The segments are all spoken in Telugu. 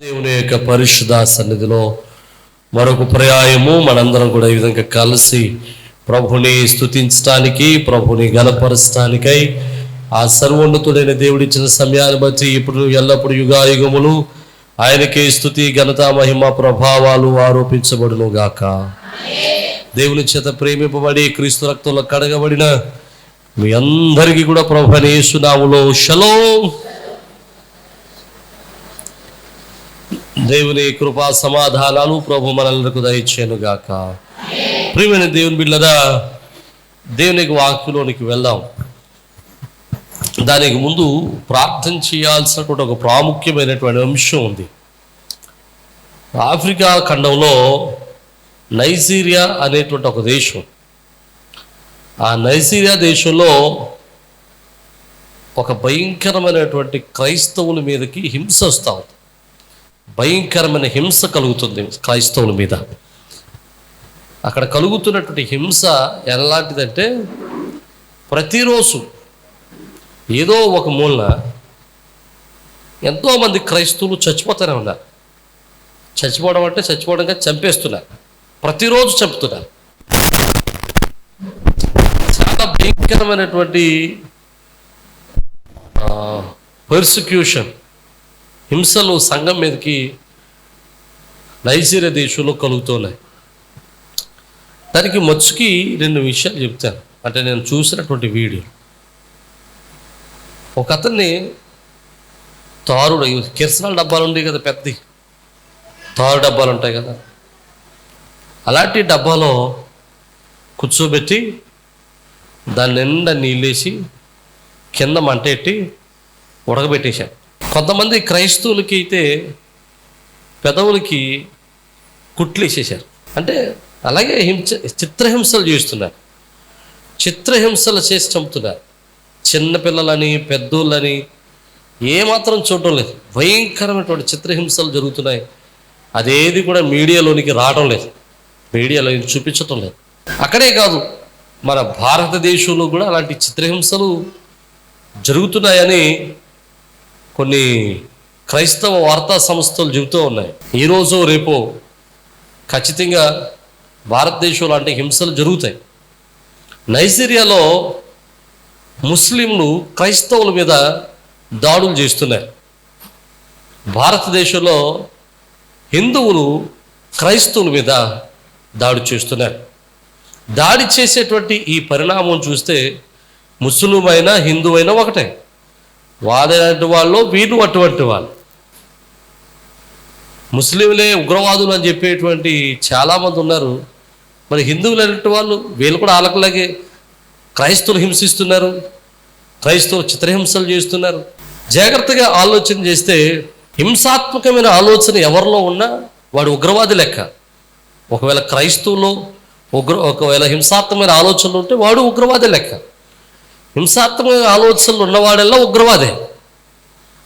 దేవుని యొక్క పరిశుద్ధ సన్నిధిలో మరొక పర్యాయము మనందరం కూడా ఈ విధంగా కలిసి ప్రభుని స్తుతించడానికి, ప్రభుని గణపరచడానికై ఆ సర్వోన్నతుడైన దేవుడిచ్చిన సమయాన్ని బట్టి ఇప్పుడు ఎల్లప్పుడు యుగాయుగములు ఆయనకే స్తుతి, ఘనత, మహిమ, ప్రభావాలు ఆరోపించబడును గాక. దేవుని చేత ప్రేమింపబడి క్రీస్తు రక్తంలో కడగబడిన మీ అందరికీ కూడా ప్రభువైన యేసు నామములో షలోమ్. దేవుని కృపా సమాధానాలు ప్రభు మనలకు దయచేయను గాక. ప్రియమైన దేవుని బిడ్డలారా, దేవునికి వాక్యంలోనికి వెళ్దాం. దానికి ముందు ప్రార్థన చేయాల్సినటువంటి ఒక ప్రాముఖ్యమైనటువంటి అంశం ఉంది. ఆఫ్రికా ఖండంలో నైజీరియా అనేటువంటి ఒక దేశం. ఆ నైజీరియా దేశంలో ఒక భయంకరమైనటువంటి క్రైస్తవుల మీదకి హింస వస్తూ ఉంది. భయంకరమైన హింస కలుగుతుంది క్రైస్తవుల మీద. అక్కడ కలుగుతున్నటువంటి హింస ఎలాంటిదంటే, ప్రతిరోజు ఏదో ఒక మూలన ఎంతోమంది క్రైస్తవులు చచ్చిపోతూనే ఉన్నారు. చచ్చిపోవడం అంటే చచ్చిపోవడంగా చంపేస్తున్నారు, ప్రతిరోజు చంపుతున్నారు. చాలా భయంకరమైనటువంటి పర్సిక్యూషన్, హింసలు సంఘం మీదకి నైజీరియా దేశంలో కలుగుతున్నాయి. దానికి మచ్చుకి రెండు విషయాలు చెప్తాను. అంటే నేను చూసినటువంటి వీడియో, ఒక అతన్ని తారుడు, కిరసనాల డబ్బాలు ఉంటాయి కదా, పెద్ద తారు డబ్బాలు ఉంటాయి కదా, అలాంటి డబ్బాలో కూర్చోబెట్టి దాని నిండా నీళ్ళేసి కింద మంటెట్టి ఉడకబెట్టేశాను. కొంతమంది క్రైస్తవులకి అయితే పెదవులకి కుట్లు వేసేసారు. అంటే అలాగే చిత్రహింసలు చేస్తున్నారు, చిత్రహింసలు చేసి చంపుతున్నారు. చిన్నపిల్లలని, పెద్దోళ్ళని ఏమాత్రం చూడటం లేదు. భయంకరమైనటువంటి చిత్రహింసలు జరుగుతున్నాయి. అదేది కూడా మీడియాలోనికి రావడం లేదు, మీడియాలో చూపించటం లేదు. అక్కడే కాదు, మన భారతదేశంలో కూడా అలాంటి చిత్రహింసలు జరుగుతున్నాయని కొన్ని క్రైస్తవ వార్తా సంస్థలు చెబుతూ ఉన్నాయి. ఈరోజు రేపో ఖచ్చితంగా భారతదేశంలో అంటే హింసలు జరుగుతాయి. నైజీరియాలో ముస్లింలు క్రైస్తవుల మీద దాడులు చేస్తున్నారు. భారతదేశంలో హిందువులు క్రైస్తవుల మీద దాడి చేస్తున్నారు. దాడి చేసేటువంటి ఈ పరిణామం చూస్తే ముస్లిం అయినా హిందువు అయినా ఒకటే. వాదైనటువంటి వాళ్ళు, వీళ్ళు అటువంటి వాళ్ళు. ముస్లింలే ఉగ్రవాదులు అని చెప్పేటువంటి చాలామంది ఉన్నారు. మరి హిందువులు అనేటువంటి వాళ్ళు, వీళ్ళు కూడా ఆలకలాగే క్రైస్తవులు హింసిస్తున్నారు, క్రైస్తవులు చిత్రహింసలు చేస్తున్నారు. జాగ్రత్తగా ఆలోచన చేస్తే హింసాత్మకమైన ఆలోచన ఎవరిలో ఉన్నా వాడు ఉగ్రవాది లెక్క. ఒకవేళ క్రైస్తవులో ఒకవేళ హింసాత్మకమైన ఆలోచనలు ఉంటే వాడు ఉగ్రవాది లెక్క. హింసాత్మక ఆలోచనలు ఉన్నవాడల్లా ఉగ్రవాదే.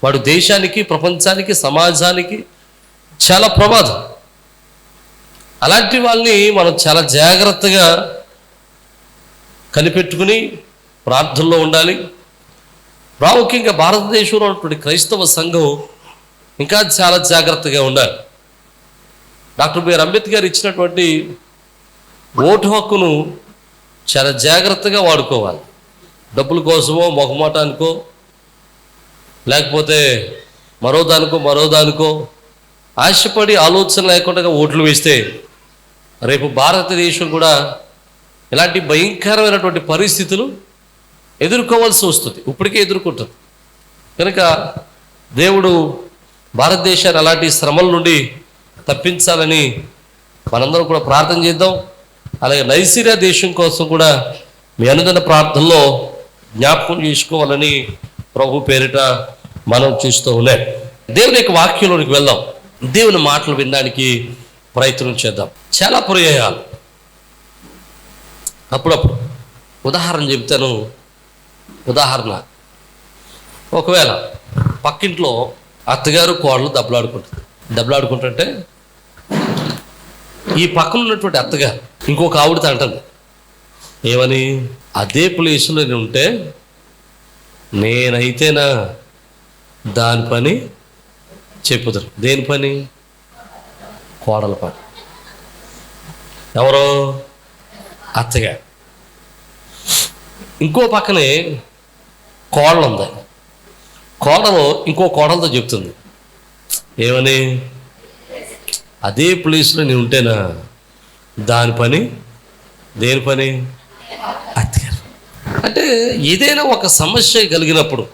వాడు దేశానికి, ప్రపంచానికి, సమాజానికి చాలా ప్రమాదం. అలాంటి వాళ్ళని మనం చాలా జాగ్రత్తగా కనిపెట్టుకుని ప్రార్థనలో ఉండాలి. ప్రాముఖ్యంగా భారతదేశంలో ఉన్నటువంటి క్రైస్తవ సంఘం ఇంకా చాలా జాగ్రత్తగా ఉండాలి. డాక్టర్ బిఆర్ అంబేద్కర్ ఇచ్చినటువంటి ఓటు హక్కును చాలా జాగ్రత్తగా వాడుకోవాలి. డబ్బుల కోసమో, మొహమాటానికో, లేకపోతే మరోదానికో ఆశపడి ఆలోచన లేకుండా ఓట్లు వేస్తే రేపు భారతదేశం కూడా ఇలాంటి భయంకరమైనటువంటి పరిస్థితులు ఎదుర్కోవాల్సి వస్తుంది. ఇప్పటికే ఎదుర్కొంటుంది. కనుక దేవుడు భారతదేశాన్ని అలాంటి శ్రమల నుండి తప్పించాలని మనందరం కూడా ప్రార్థన చేద్దాం. అలాగే నైజీరియా దేశం కోసం కూడా మీ అనుదిన ప్రార్థనలో జ్ఞాపకం చేసుకోవాలని ప్రభు పేరిట మనం చూస్తూ ఉన్నాం. దేవుని యొక్క వాక్యంలోనికి వెళ్దాం. దేవుని మాటలు వినడానికి ప్రయత్నం చేద్దాం. చాలా పర్యాయాలు అప్పుడప్పుడు ఉదాహరణ చెప్తాను. ఉదాహరణ, ఒకవేళ పక్కింట్లో అత్తగారు కోడలు దెబ్బలాడుకుంటుంటే ఈ పక్కన ఉన్నటువంటి అత్తగారు ఇంకొక ఆవిడతో అంటుంది, ఏమని, అదే ప్లేసులో నేను ఉంటే నేనైతేనా దాని పని చెప్పుదురు. దేని పని? కోడల పని. ఎవరో? అత్తగారు. ఇంకో పక్కనే కోడలు ఉంది. కోడలు ఇంకో కోడలతో చెప్తుంది ఏమని? అదే ప్లేస్లో నేను ఉంటేనా దాని పని. దేని పని? అత్తగారు. అంటే ఏదైనా ఒక సమస్య కలిగినప్పుడు,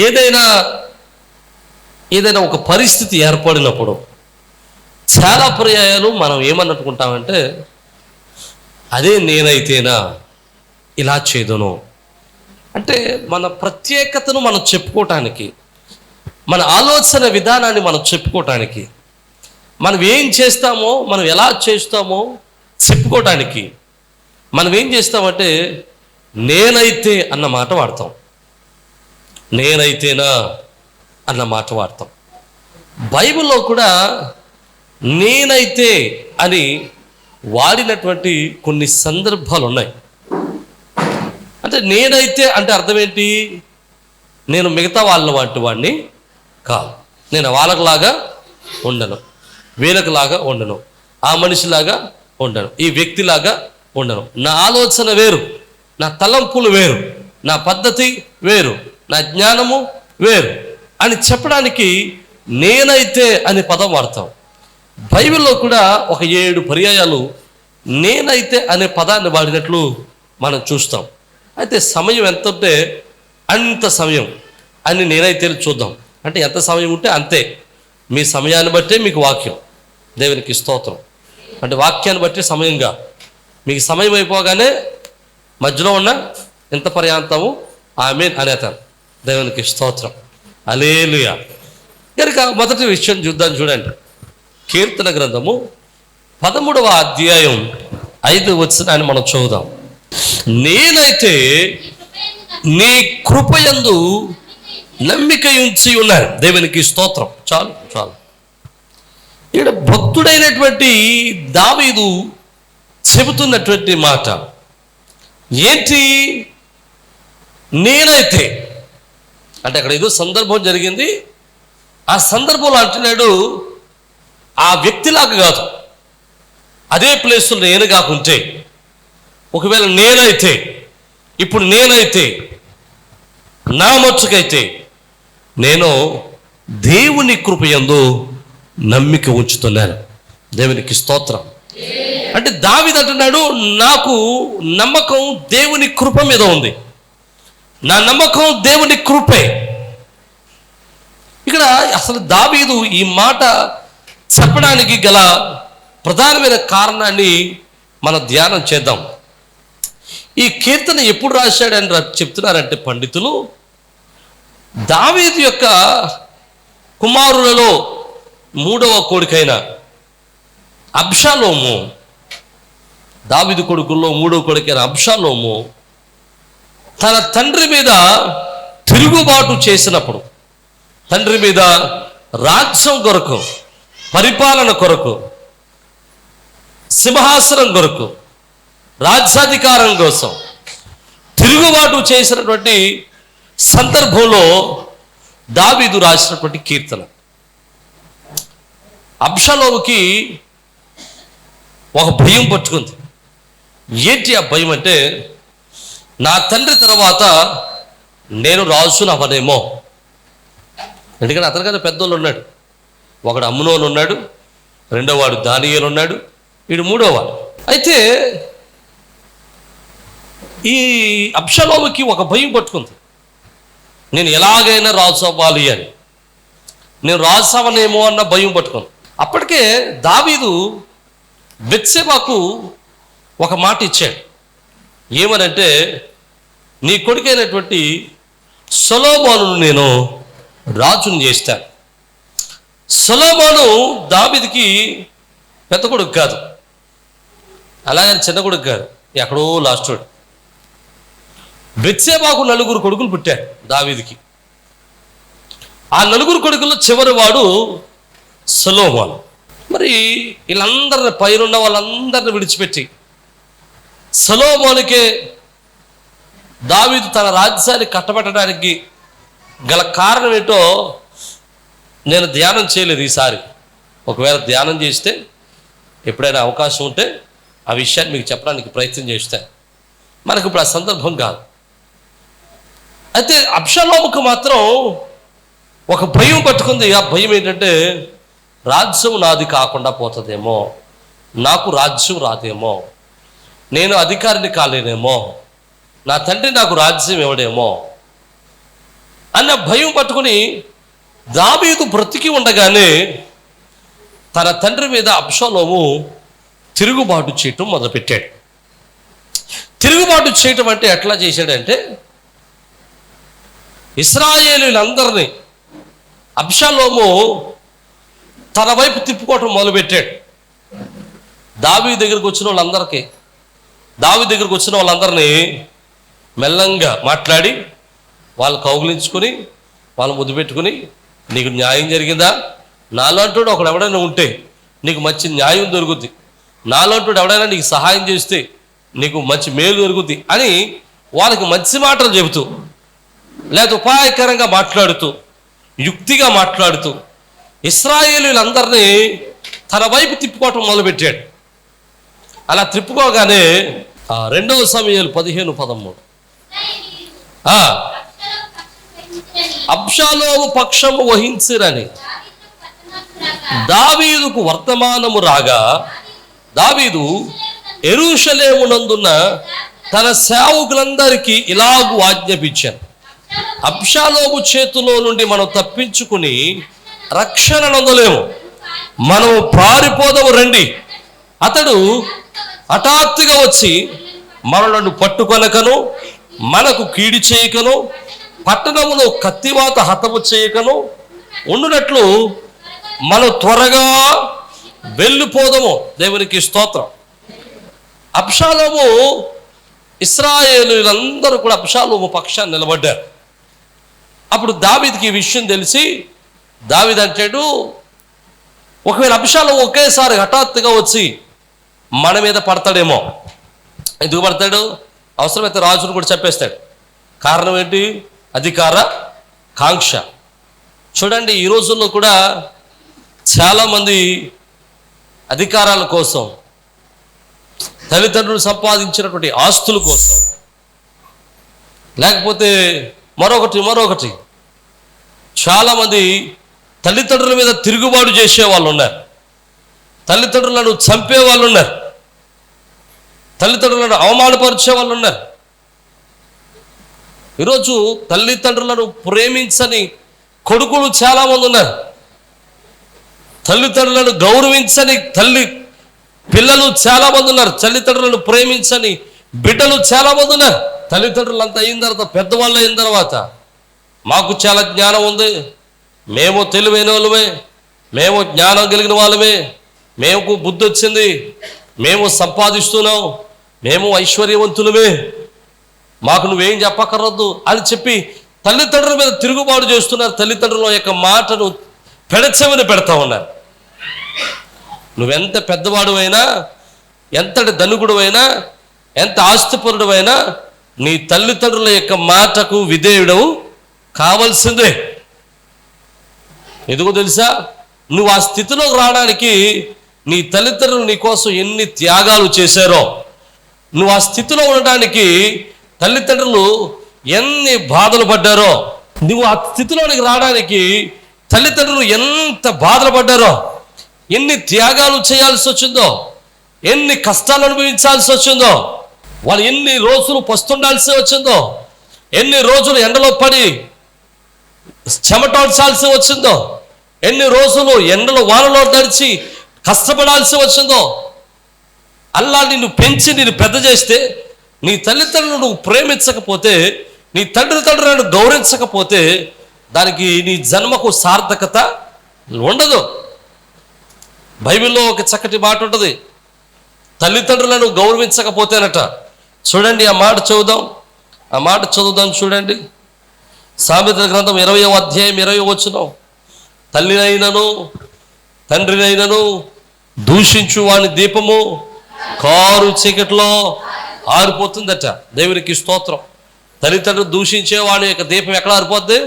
ఏదైనా ఒక పరిస్థితి ఏర్పడినప్పుడు చాలా పర్యాయాలు మనం ఏమన్నట్టుకుంటామంటే, అదే నేనైతేనా ఇలా చేదును అంటే మన ప్రత్యేకతను మనం చెప్పుకోవటానికి, మన ఆలోచన విధానాన్ని మనం చెప్పుకోవటానికి, మనం ఏం చేస్తామో, మనం ఎలా చేస్తామో చెప్పుకోవటానికి మనం ఏం చేస్తామంటే నేనైతే అన్న మాట వాడతాం. నేనైతేనా అన్న మాట వాడతాం. బైబిల్లో కూడా నేనైతే అని వాడినటువంటి కొన్ని సందర్భాలు ఉన్నాయి. అంటే నేనైతే అంటే అర్థం ఏంటి? నేను మిగతా వాళ్ళ వంటి వాడిని కాదు. నేను వాళ్ళకులాగా ఉండను, వీళ్ళకులాగా ఉండను, ఆ మనిషిలాగా ఉండను, ఈ వ్యక్తిలాగా ఉండను. నా ఆలోచన వేరు, నా తలంపులు వేరు, నా పద్ధతి వేరు, నా జ్ఞానము వేరు అని చెప్పడానికి నేనైతే అనే పదం వాడతాం. బైబిల్లో కూడా ఒక 7 పర్యాయాలు నేనైతే అనే పదాన్ని వాడినట్లు మనం చూస్తాం. అయితే సమయం ఎంత ఉంటే అంత సమయం అని నేనైతే చూద్దాం. అంటే ఎంత సమయం ఉంటే అంతే. మీ సమయాన్ని బట్టే మీకు వాక్యం. దేవునికి స్తోత్రం. అంటే వాక్యాన్ని బట్టి సమయంగా మీకు సమయం అయిపోగానే మధ్యలో ఉన్న ఎంత పర్యాంతము ఆమేన్ అనేతాను. దేవునికి స్తోత్రం. హల్లెలూయా. కనుక మొదటి విషయం చూద్దాం. చూడండి, కీర్తన గ్రంథము 13వ అధ్యాయం 5వ వచనాన్ని మనం చదువుదాం. నేనైతే నీ కృపయందు నమ్మిక ఉంచి ఉన్నాను. దేవునికి స్తోత్రం. చాలు చాలు. ఇక్కడ భక్తుడైనటువంటి దావీదు చెబుతున్నటువంటి మాట ఏంటి? నేనైతే అంటే అక్కడ ఏదో సందర్భం జరిగింది. ఆ సందర్భంలో అంటున్నాడు ఆ వ్యక్తిలాగా కాదు, అదే ప్లేస్లో నేను కాకుంటే, ఒకవేళ నేనైతే, ఇప్పుడు నేనైతే నా మచ్చుకైతే నేను దేవుని కృపయందు నమ్మిక ఉంచుతున్నాను. దేవునికి స్తోత్రం. అంటే దావీదు అంటున్నాడు నాకు నమ్మకం దేవుని కృప మీద ఉంది, నా నమ్మకం దేవుని కృపే. ఇక్కడ అసలు దావీదు ఈ మాట చెప్పడానికి గల ప్రధానమైన కారణాన్ని మనం ధ్యానం చేద్దాం. ఈ కీర్తన ఎప్పుడు రాశాడని చెప్తున్నారంటే పండితులు, దావీదు యొక్క కుమారులలో 3వ కొడుకైన అబ్షాలోము, దావీదు కొడుకుల్లో 3వ కొడుకైన అబ్షాలోము తన తండ్రి మీద తిరుగుబాటు చేసినప్పుడు, తండ్రి మీద రాజ్యం కొరకు, పరిపాలన కొరకు, సింహాసనం కొరకు, రాజ్యాధికారం కోసం తిరుగుబాటు చేసినటువంటి సందర్భంలో దావీదు రాసినటువంటి కీర్తన. అబ్షాలోముకి ఒక భయం పట్టుకుంది. ఏంటి ఆ భయం అంటే, నా తండ్రి తర్వాత నేను రాజును అవనేమో. ఎందుకంటే అతనికన్నా పెద్దోళ్ళు ఉన్నాడు. ఒకడు అమ్నోను ఉన్నాడు, 2వ వాడు దానియేలు ఉన్నాడు, వీడు 3వ వాడు. అయితే ఈ అబ్షాలోముకి ఒక భయం పట్టుకుంది. నేను ఎలాగైనా రాజు అవ్వాలి అని, నేను రాజు అవనేమో అన్న భయం పట్టుకుంది. అప్పటికే దావీదు బెత్షెబాకు ఒక మాట ఇచ్చాడు. ఏమనంటే, నీ కొడుకైనటువంటి సొలొమోనును నేను రాజును చేస్తాను. సొలొమోను దావీదుకి పెద్ద కొడుకు కాదు, అలాగని చిన్న కొడుకు కాదు, ఎక్కడో లాస్ట్ వాడు. బెత్షెబాకు 4 కొడుకులు పుట్టారు దావీదుకి. ఆ 4 కొడుకుల్లో చివరి వాడు సొలొమోను. మరి వీళ్ళందరిని, పైనున్న వాళ్ళందరిని విడిచిపెట్టి సొలొమోనుకే దావీదు తన రాజ్యాన్ని కట్టబెట్టడానికి గల కారణం ఏంటో నేను ధ్యానం చేయలేదు ఈసారి. ఒకవేళ ధ్యానం చేస్తే ఎప్పుడైనా అవకాశం ఉంటే ఆ విషయాన్ని మీకు చెప్పడానికి ప్రయత్నం చేస్తే, మనకు ఇప్పుడు ఆ సందర్భం కాదు. అయితే అబ్షాలోముకు మాత్రం ఒక భయం పట్టుకుంది. ఆ భయం ఏంటంటే, రాజ్యం నాది కాకుండా పోతుందేమో, నాకు రాజ్యం రాదేమో, నేను అధికారిని కాలేనేమో, నా తండ్రి నాకు రాజ్యం ఇవ్వడేమో అన్న భయం పట్టుకుని దావీదు బ్రతికి ఉండగానే తన తండ్రి మీద అబ్షాలోము తిరుగుబాటు చేయటం మొదలుపెట్టాడు. తిరుగుబాటు చేయటం అంటే ఎట్లా చేశాడంటే, ఇశ్రాయేలీలందరినీ అబ్షాలోము తన వైపు తిప్పుకోవటం మొదలుపెట్టాడు. దావీదు దగ్గరికి వచ్చిన వాళ్ళందరినీ మెల్లంగా మాట్లాడి వాళ్ళు కౌగిలించుకొని వాళ్ళు ముద్దు పెట్టుకుని, నీకు న్యాయం జరిగిందా, నాలాంటోడు ఒకడు ఎవడైనా ఉంటే నీకు మంచి న్యాయం దొరుకుద్ది, నాలాంటోడు ఎవడైనా నీకు సహాయం చేస్తే నీకు మంచి మేలు దొరుకుద్ది అని వాళ్ళకి మంచి మాటలు చెబుతూ, లేదా ఉపాయకరంగా మాట్లాడుతూ, యుక్తిగా మాట్లాడుతూ ఇశ్రాయేలీలందరినీ తన వైపు తిప్పుకోవటం మొదలుపెట్టాడు. అలా తిప్పుకోగానే 2 సమూయేలు 15:13 అబ్షాలోము పక్షము వహించిరని దావీదుకు వర్తమానము రాగా, దావీదు యెరూషలేమునందున్న తన సేవకులందరికీ ఇలాగు ఆజ్ఞాపించాను, అబ్షాలోము చేతిలో నుండి మనం తప్పించుకుని రక్షణ నొందలేము, మనము పారిపోదము రండి. అతడు హఠాత్తుగా వచ్చి మనలను పట్టుకొనకను, మనకు కీడి చేయకను, పట్టణములో కత్తివాత హతము చేయకను ఉండునట్లు మనం త్వరగా వెళ్ళిపోదము. దేవునికి స్తోత్రం. అబ్షాలోము, ఇశ్రాయేలీలందరూ కూడా అబ్షాలోము పక్షాన్ని నిలబడ్డారు. అప్పుడు దావీదుకి ఈ విషయం తెలిసి దావీదు అంటాడు, ఒకవేళ అబ్షాలోము ఒకేసారి హఠాత్తుగా వచ్చి మన మీద పడతాడేమో. ఎందుకు పడతాడు? అవసరమైతే రాజును కూడా చెప్పేస్తాడు. కారణం ఏంటి? అధికార కాంక్ష. చూడండి, ఈ రోజుల్లో కూడా చాలామంది అధికారాల కోసం, తల్లిదండ్రులు సంపాదించినటువంటి ఆస్తుల కోసం, లేకపోతే మరొకటి చాలామంది తల్లిదండ్రుల మీద తిరుగుబాటు చేసే వాళ్ళు ఉన్నారు, తల్లిదండ్రులను చంపే వాళ్ళు ఉన్నారు, తల్లిదండ్రులను అవమానపరిచే వాళ్ళు ఉన్నారు. ఈరోజు తల్లిదండ్రులను ప్రేమించని కొడుకులు చాలామంది ఉన్నారు, తల్లిదండ్రులను గౌరవించని పిల్లలు చాలామంది ఉన్నారు, తల్లిదండ్రులను ప్రేమించని బిడ్డలు చాలామంది ఉన్నారు. తల్లిదండ్రులు అంతా అయిన తర్వాత, పెద్దవాళ్ళు అయిన తర్వాత, మాకు చాలా జ్ఞానం ఉంది, మేము తెలివైన వాళ్ళమే, మేము జ్ఞానం కలిగిన వాళ్ళమే, మేము బుద్ధి వచ్చింది, మేము సంపాదిస్తున్నాం, మేము ఐశ్వర్యవంతులమే, మాకు నువ్వేం చెప్పక్కర్వద్దు అని చెప్పి తల్లిదండ్రుల మీద తిరుగుబాటు చేస్తున్నారు. తల్లిదండ్రుల యొక్క మాటను పెడచెవిని పెడతా ఉన్నారు. నువ్వెంత పెద్దవాడు అయినా, ఎంతటి ధనికుడు అయినా, ఎంత ఆస్తిపరుడు అయినా, నీ తల్లిదండ్రుల యొక్క మాటకు విధేయుడవు కావాల్సిందే. ఎందుకో తెలుసా? నువ్వు ఆ స్థితిలోకి రావడానికి నీ తల్లిదండ్రులు నీ కోసం ఎన్ని త్యాగాలు చేశారో, నువ్వు ఆ స్థితిలో ఉండడానికి తల్లిదండ్రులు ఎన్ని బాధలు పడ్డారో, నువ్వు ఆ స్థితిలోనికి రావడానికి తల్లిదండ్రులు ఎంత బాధలు పడ్డారో, ఎన్ని త్యాగాలు చేయాల్సి వచ్చిందో, ఎన్ని కష్టాలు అనుభవించాల్సి వచ్చిందో, వాళ్ళు ఎన్ని రోజులు పస్తుండాల్సి వచ్చిందో, ఎన్ని రోజులు ఎండలో పడి చెమటాల్చాల్సి వచ్చిందో, ఎన్ని రోజులు ఎండలో వానలో నడిచి కష్టపడాల్సి వచ్చిందో. అల్లా నిన్ను పెంచి నిన్ను పెద్ద చేస్తే, నీ తల్లిదండ్రులను నువ్వు ప్రేమించకపోతే, నీ తల్లిదండ్రులను గౌరవించకపోతే, దానికి నీ జన్మకు సార్థకత ఉండదు. బైబిల్లో ఒక చక్కటి మాట ఉంటుంది, తల్లిదండ్రులను గౌరవించకపోతేనట. చూడండి, ఆ మాట చదువుదాం. చూడండి, సామెతల గ్రంథం 20వ అధ్యాయం 20వ వచనం, తల్లినైనను తండ్రినైనను దూషించు వాని దీపము కారు చీకట్లో ఆరిపోతుందట. దేవునికి స్తోత్రం. తల్లిదండ్రులు దూషించే వాని యొక్క దీపం ఎక్కడ ఆరిపోద్ది?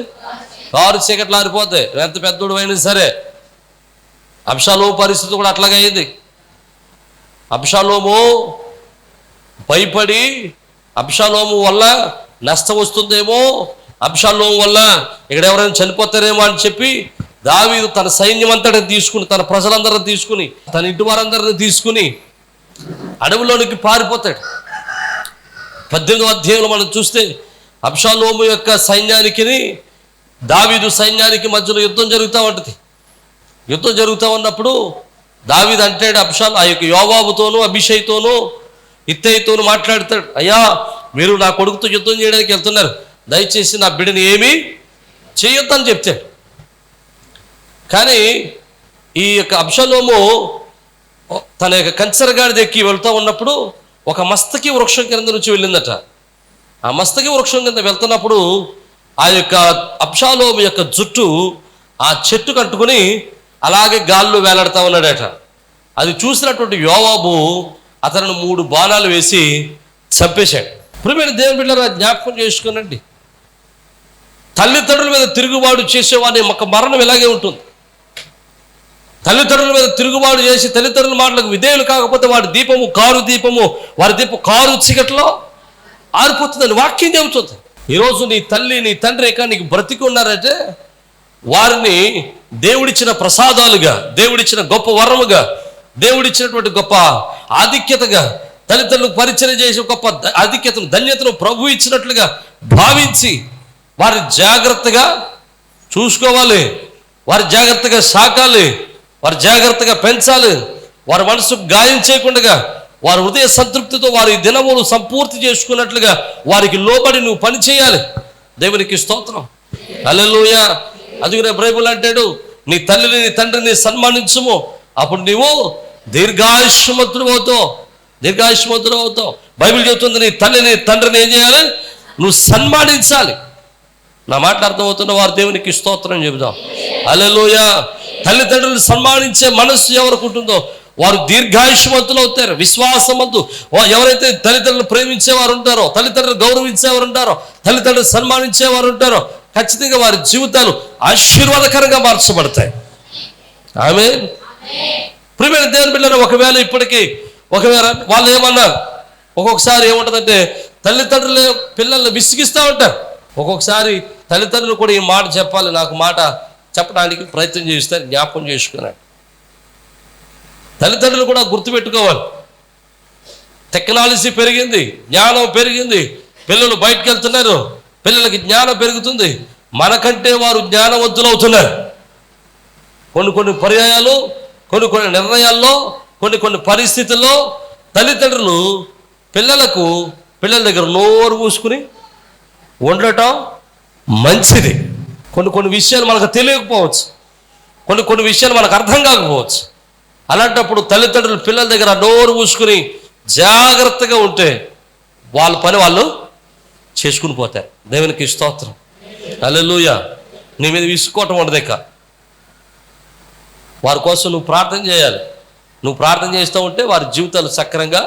కారు చీకట్లు ఆరిపోతాయి, ఎంత పెద్దోడు అయినా సరే. అబ్షాలోము పరిస్థితి కూడా అట్లాగే అయింది. అబ్షాలోము భయపడి అబ్షాలోము వల్ల నష్టం వస్తుందేమో, అబ్షాలోము వల్ల ఇక్కడ ఎవరైనా చనిపోతారేమో అని చెప్పి దావీదు తన సైన్యం అంతటిని తీసుకుని, తన ప్రజలందరిని తీసుకుని, తన ఇంటి వారందరిని తీసుకుని అడవిలోనికి పారిపోతాడు. 18వ అధ్యాయంలో మనం చూస్తే అబ్షాలోము యొక్క సైన్యానికి దావీదు సైన్యానికి మధ్యలో యుద్ధం జరుగుతూ ఉంటుంది. యుద్ధం జరుగుతూ ఉన్నప్పుడు దావీదు అంటాడు ఆ యొక్క యోవాబుతోనూ అభిషైతోనూ ఇత్తయితోనూ మాట్లాడతాడు, అయ్యా మీరు నా కొడుకుతో యుద్ధం చేయడానికి వెళ్తున్నారు, దయచేసి నా బిడ్డని ఏమీ చేయొద్దని చెప్తాడు. కానీ ఈ యొక్క అబ్షాలోము తన యొక్క కంచరగాడిది ఎక్కి వెళ్తూ ఉన్నప్పుడు ఒక మస్తకి వృక్షం కింద నుంచి వెళ్ళిందట. ఆ మస్తకి వృక్షం కింద వెళ్తున్నప్పుడు ఆ యొక్క అబ్షాలోము యొక్క జుట్టు ఆ చెట్టు కట్టుకుని అలాగే గాల్లో వేలాడుతూ ఉన్నాడట. అది చూసినటువంటి యోవాబు అతను 3 బాణాలు వేసి చంపేశాడు. ప్రియమైన దేవుని బిడ్డలారా, జ్ఞాపకం చేసుకునండి, తల్లిదండ్రుల మీద తిరుగుబాటు చేసేవాడిని ఒక మరణం ఇలాగే ఉంటుంది. తల్లిదండ్రుల మీద తిరుగుబాటు చేసి తల్లిదండ్రుల మాటలకు విధేయులు కాకపోతే వాడి దీపము కారు దీపము, వారి దీపం కారు చీకట్లో ఆరిపోతుందని వాక్యం చెబుతుంది. ఈరోజు నీ తల్లి నీ తండ్రి నీకు బ్రతికి ఉన్నారంటే వారిని దేవుడిచ్చిన ప్రసాదాలుగా, దేవుడిచ్చిన గొప్ప వరముగా, దేవుడిచ్చినటువంటి గొప్ప ఆధిక్యతగా, తల్లిదండ్రులకు పరిచయం చేసే గొప్ప ఆధిక్యతను ధన్యతను ప్రభు ఇచ్చినట్లుగా భావించి వారి జాగ్రత్తగా చూసుకోవాలి, వారి జాగ్రత్తగా సాకాలి, వారి జాగ్రత్తగా పెంచాలి. వారి మనసుకు గాయం చేయకుండా వారి హృదయ సంతృప్తితో వారి దినములు సంపూర్తి చేసుకున్నట్లుగా వారికి లోబడి నువ్వు పని చేయాలి. దేవునికి స్తోత్రం, హల్లెలూయా. అందుకనే బైబిల్ అంటాడు, నీ తల్లిని నీ తండ్రిని సన్మానించుము, అప్పుడు నీవు దీర్ఘాయుష్మంతుడు అవుతావు, దీర్ఘాయుష్మంతుడు అవుతావు. బైబిల్ చెబుతుంది నీ తల్లిని తండ్రిని ఏం చేయాలి, నువ్వు సన్మానించాలి. నా మాట అర్థమవుతున్న వారు దేవునికి స్తోత్రం చెబుదాం, హల్లెలూయా. తల్లిదండ్రులను సన్మానించే మనస్సు ఎవరికి ఉంటుందో వారు దీర్ఘాయుష్మంతులు అవుతారు. విశ్వాసమంతు ఎవరైతే తల్లిదండ్రులను ప్రేమించేవారు ఉంటారో, తల్లిదండ్రులు గౌరవించేవారు ఉంటారో, తల్లిదండ్రులు సన్మానించేవారు ఉంటారో ఖచ్చితంగా వారి జీవితాలు ఆశీర్వాదకరంగా మార్చబడతాయి. ఆమేన్. ప్రియమైన దేవుని బిడ్డలారా, ఒకవేళ వాళ్ళు ఏమన్నారు, ఒక్కొక్కసారి ఏముంటుందంటే తల్లిదండ్రులు పిల్లల్ని విసిగిస్తూ ఉంటారు. ఒక్కొక్కసారి తల్లిదండ్రులు కూడా ఈ మాట చెప్పాలి, నాకు మాట చెప్పడానికి ప్రయత్నం చేస్తారు. జ్ఞాపకం చేసుకున్నాడు. తల్లిదండ్రులు కూడా గుర్తుపెట్టుకోవాలి, టెక్నాలజీ పెరిగింది, జ్ఞానం పెరిగింది, పిల్లలు బయటకు వెళ్తున్నారు, పిల్లలకి జ్ఞానం పెరుగుతుంది, మనకంటే వారు జ్ఞానవంతులు అవుతున్నారు. కొన్ని పర్యాయాలు, కొన్ని నిర్ణయాల్లో, కొన్ని పరిస్థితుల్లో తల్లిదండ్రులు పిల్లల దగ్గర నోరు మూసుకుని ఉండటం మంచిది. కొన్ని విషయాలు మనకు తెలియకపోవచ్చు, కొన్ని విషయాలు మనకు అర్థం కాకపోవచ్చు. అలాంటప్పుడు తల్లిదండ్రులు పిల్లల దగ్గర నోరు మూసుకుని జాగ్రత్తగా ఉంటే వాళ్ళ పని వాళ్ళు చేసుకుని పోతారు. దేవునికి స్తోత్రం, హల్లెలూయా. నీ మీద విసుకోవటం ఉండదు. ఇక వారి కోసం నువ్వు ప్రార్థన చేయాలి. నువ్వు ప్రార్థన చేస్తూ ఉంటే వారి జీవితాలు సక్రంగా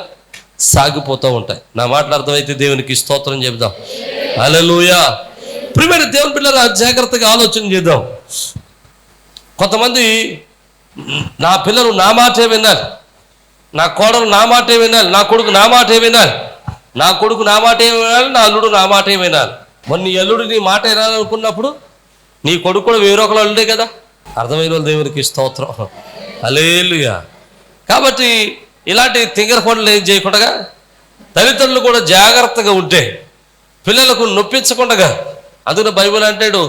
సాగిపోతూ ఉంటాయి. నా మాటలు అర్థమైతే దేవునికి స్తోత్రం చెబుదాం, హల్లెలూయా. ప్రియమైన దేవుని పిల్లలు జాగ్రత్తగా ఆలోచన చేద్దాం. కొంతమంది నా పిల్లలు నా మాటే వినాలి, నా కోడలు నా మాటే వినాలి, నా కొడుకు నా మాటే వినాలి, నా కొడుకు నా మాటే వినాలి, నా అల్లుడు నా మాటే వినాలి. మరి నీ అల్లుడు నీ మాట వినాలనుకున్నప్పుడు నీ కొడుకు కూడా వేరొకరు అల్లుడే కదా. అర్థమైన వాళ్ళు దేవునికి స్తోత్రం, హల్లెలూయా. కాబట్టి ఇలాంటి తింగర పనులు ఏం చేయకుండా తల్లిదండ్రులు కూడా జాగ్రత్తగా ఉంటే పిల్లలకు నొప్పించకుండా. అందుకని బైబిల్ అంటాడు,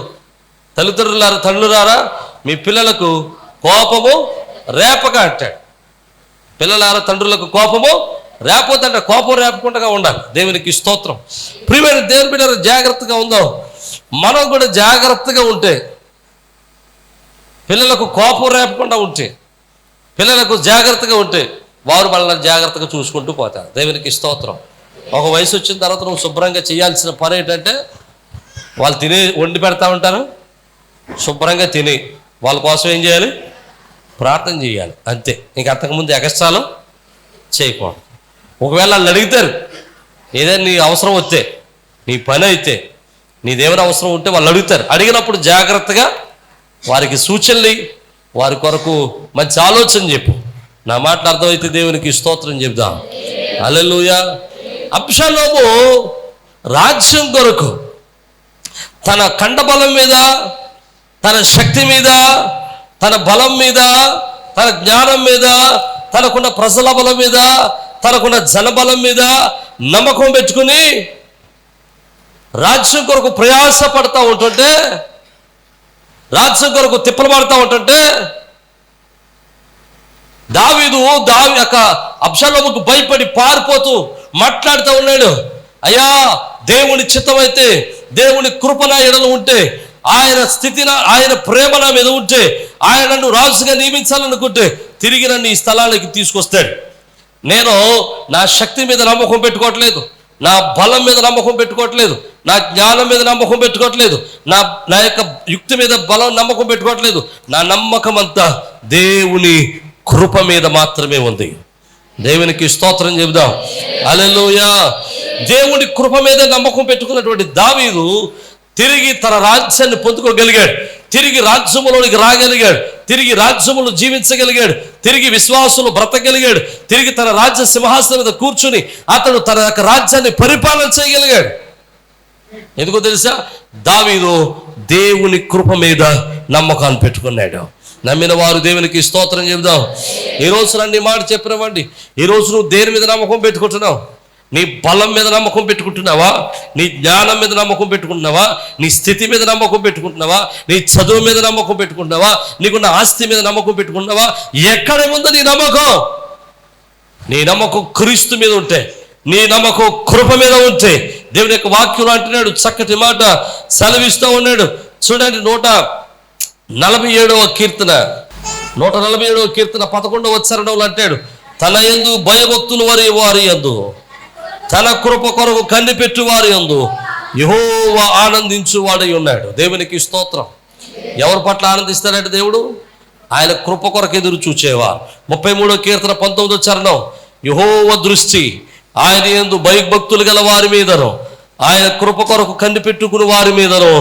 తండ్రులారా మీ పిల్లలకు కోపము రేపక అంటాడు. పిల్లలారా తండ్రులకు కోపము రేపొద్దంట, కోపం రేపకుండా ఉండాలి. దేవునికి స్తోత్రం. ప్రియమైన దేవుని బిడ్డలు జాగ్రత్తగా ఉందాం. మనం కూడా జాగ్రత్తగా ఉంటే, పిల్లలకు కోపం రేపకుండా ఉంటే, పిల్లలకు జాగ్రత్తగా ఉంటే వారు మనల్ని జాగ్రత్తగా చూసుకుంటూ పోతారు. దేవునికి స్తోత్రం. ఒక వయసు వచ్చిన తర్వాత నువ్వు శుభ్రంగా చేయాల్సిన పని ఏంటంటే, వాళ్ళు వండి పెడతా ఉంటారు, శుభ్రంగా తిని వాళ్ళ కోసం ఏం చేయాలి, ప్రార్థన చేయాలి, అంతే. ఇంక అంతకుముందు ఎగస్ట్రాలు చేయకూడదు. ఒకవేళ వాళ్ళు అడుగుతారు, ఏదైనా నీ అవసరం వస్తే, నీ పని అయితే, నీదేమైనా అవసరం ఉంటే వాళ్ళు అడుగుతారు. అడిగినప్పుడు జాగ్రత్తగా వారికి సూచనలు, వారి కొరకు మంచి ఆలోచన చెప్పు. నా మాటలు అర్థమైతే దేవునికి స్తోత్రం చెప్దాం. హల్లెలూయా. అబ్షాలోము రాజ్యం కొరకు తన కండబలం మీద, తన శక్తి మీద, తన బలం మీద, తన జ్ఞానం మీద, తనకున్న ప్రజల బలం మీద, తనకున్న జనబలం మీద నమ్మకం పెట్టుకుని రాజ్యం కొరకు ప్రయాస పడతా ఉంటుంటే, రాజ్యం కొరకు తిప్పలు పడతా ఉంటుంటే దావీదు అబ్షాలోముకు భయపడి పారిపోతూ మాట్లాడుతూ ఉన్నాడు. అయ్యా, దేవుని చిత్తమైతే, దేవుని కృప నా ఎడల ఉంటే, ఆయన స్థితి, ఆయన ప్రేమ నా మీద ఉంటే, ఆయన నన్ను రాజుగా నియమించాలనుకుంటే తిరిగి నన్ను ఈ స్థలానికి తీసుకొస్తాడు. నేను నా శక్తి మీద నమ్మకం పెట్టుకోవట్లేదు, నా బలం మీద నమ్మకం పెట్టుకోవట్లేదు, నా జ్ఞానం మీద నమ్మకం పెట్టుకోవట్లేదు, నా యొక్క యుక్తి మీద బలం నమ్మకం పెట్టుకోవట్లేదు. నా నమ్మకం అంతా దేవుని కృప మీద మాత్రమే ఉంది. దేవునికి స్తోత్రం చెబుదాం. హల్లెలూయా. దేవుని కృప మీద నమ్మకం పెట్టుకున్నటువంటి దావీదు తిరిగి తన రాజ్యాన్ని పొందుకోగలిగాడు, తిరిగి రాజ్యములోనికి రాగలిగాడు, తిరిగి రాజ్యములు జీవించగలిగాడు, తిరిగి విశ్వాసులు బ్రతకగలిగాడు, తిరిగి తన రాజ్య సింహాసనం మీద కూర్చుని అతడు తన యొక్క రాజ్యాన్ని పరిపాలన చేయగలిగాడు. ఎందుకో తెలుసా? దావీదు దేవుని కృప మీద నమ్మకాన్ని పెట్టుకున్నాడు. నమ్మిన వారు దేవునికి స్తోత్రం చెబుదాం. ఈరోజు నన్ను ఈ మాట చెప్పినవ్వండి. ఈరోజు నువ్వు దేని మీద నమ్మకం పెట్టుకుంటున్నావు? నీ బలం మీద నమ్మకం పెట్టుకుంటున్నావా? నీ జ్ఞానం మీద నమ్మకం పెట్టుకుంటున్నావా? నీ స్థితి మీద నమ్మకం పెట్టుకుంటున్నావా? నీ చదువు మీద నమ్మకం పెట్టుకుంటున్నావా? నీకున్న ఆస్తి మీద నమ్మకం పెట్టుకుంటున్నావా? ఎక్కడ ఉందో నీ నమ్మకం? నీ నమ్మకం క్రీస్తు మీద ఉంటే, నీ నమ్మకం కృప మీద ఉంటే, దేవుని యొక్క వాక్యం అంటున్నాడు, చక్కటి మాట సెలవిస్తూ ఉన్నాడు. చూడండి, 147వ కీర్తన 11వ చరణంలో అంటాడు, తన యందు భయభక్తులు వారి యందు, తన కృప కొరకు కనిపెట్టు వారి యందు యెహోవా ఆనందించువాడై ఉన్నాడు. దేవునికి స్తోత్రం. ఎవరి పట్ల ఆనందిస్తాడంటే దేవుడు? ఆయన కృప కొరకు ఎదురు చూచేవా. 33వ కీర్తన 19వ చరణం, యెహోవా దృష్టి ఆయన యందు భయభక్తులు గల వారి మీదను, ఆయన కృప కొరకు కనిపెట్టుకుని వారి మీదను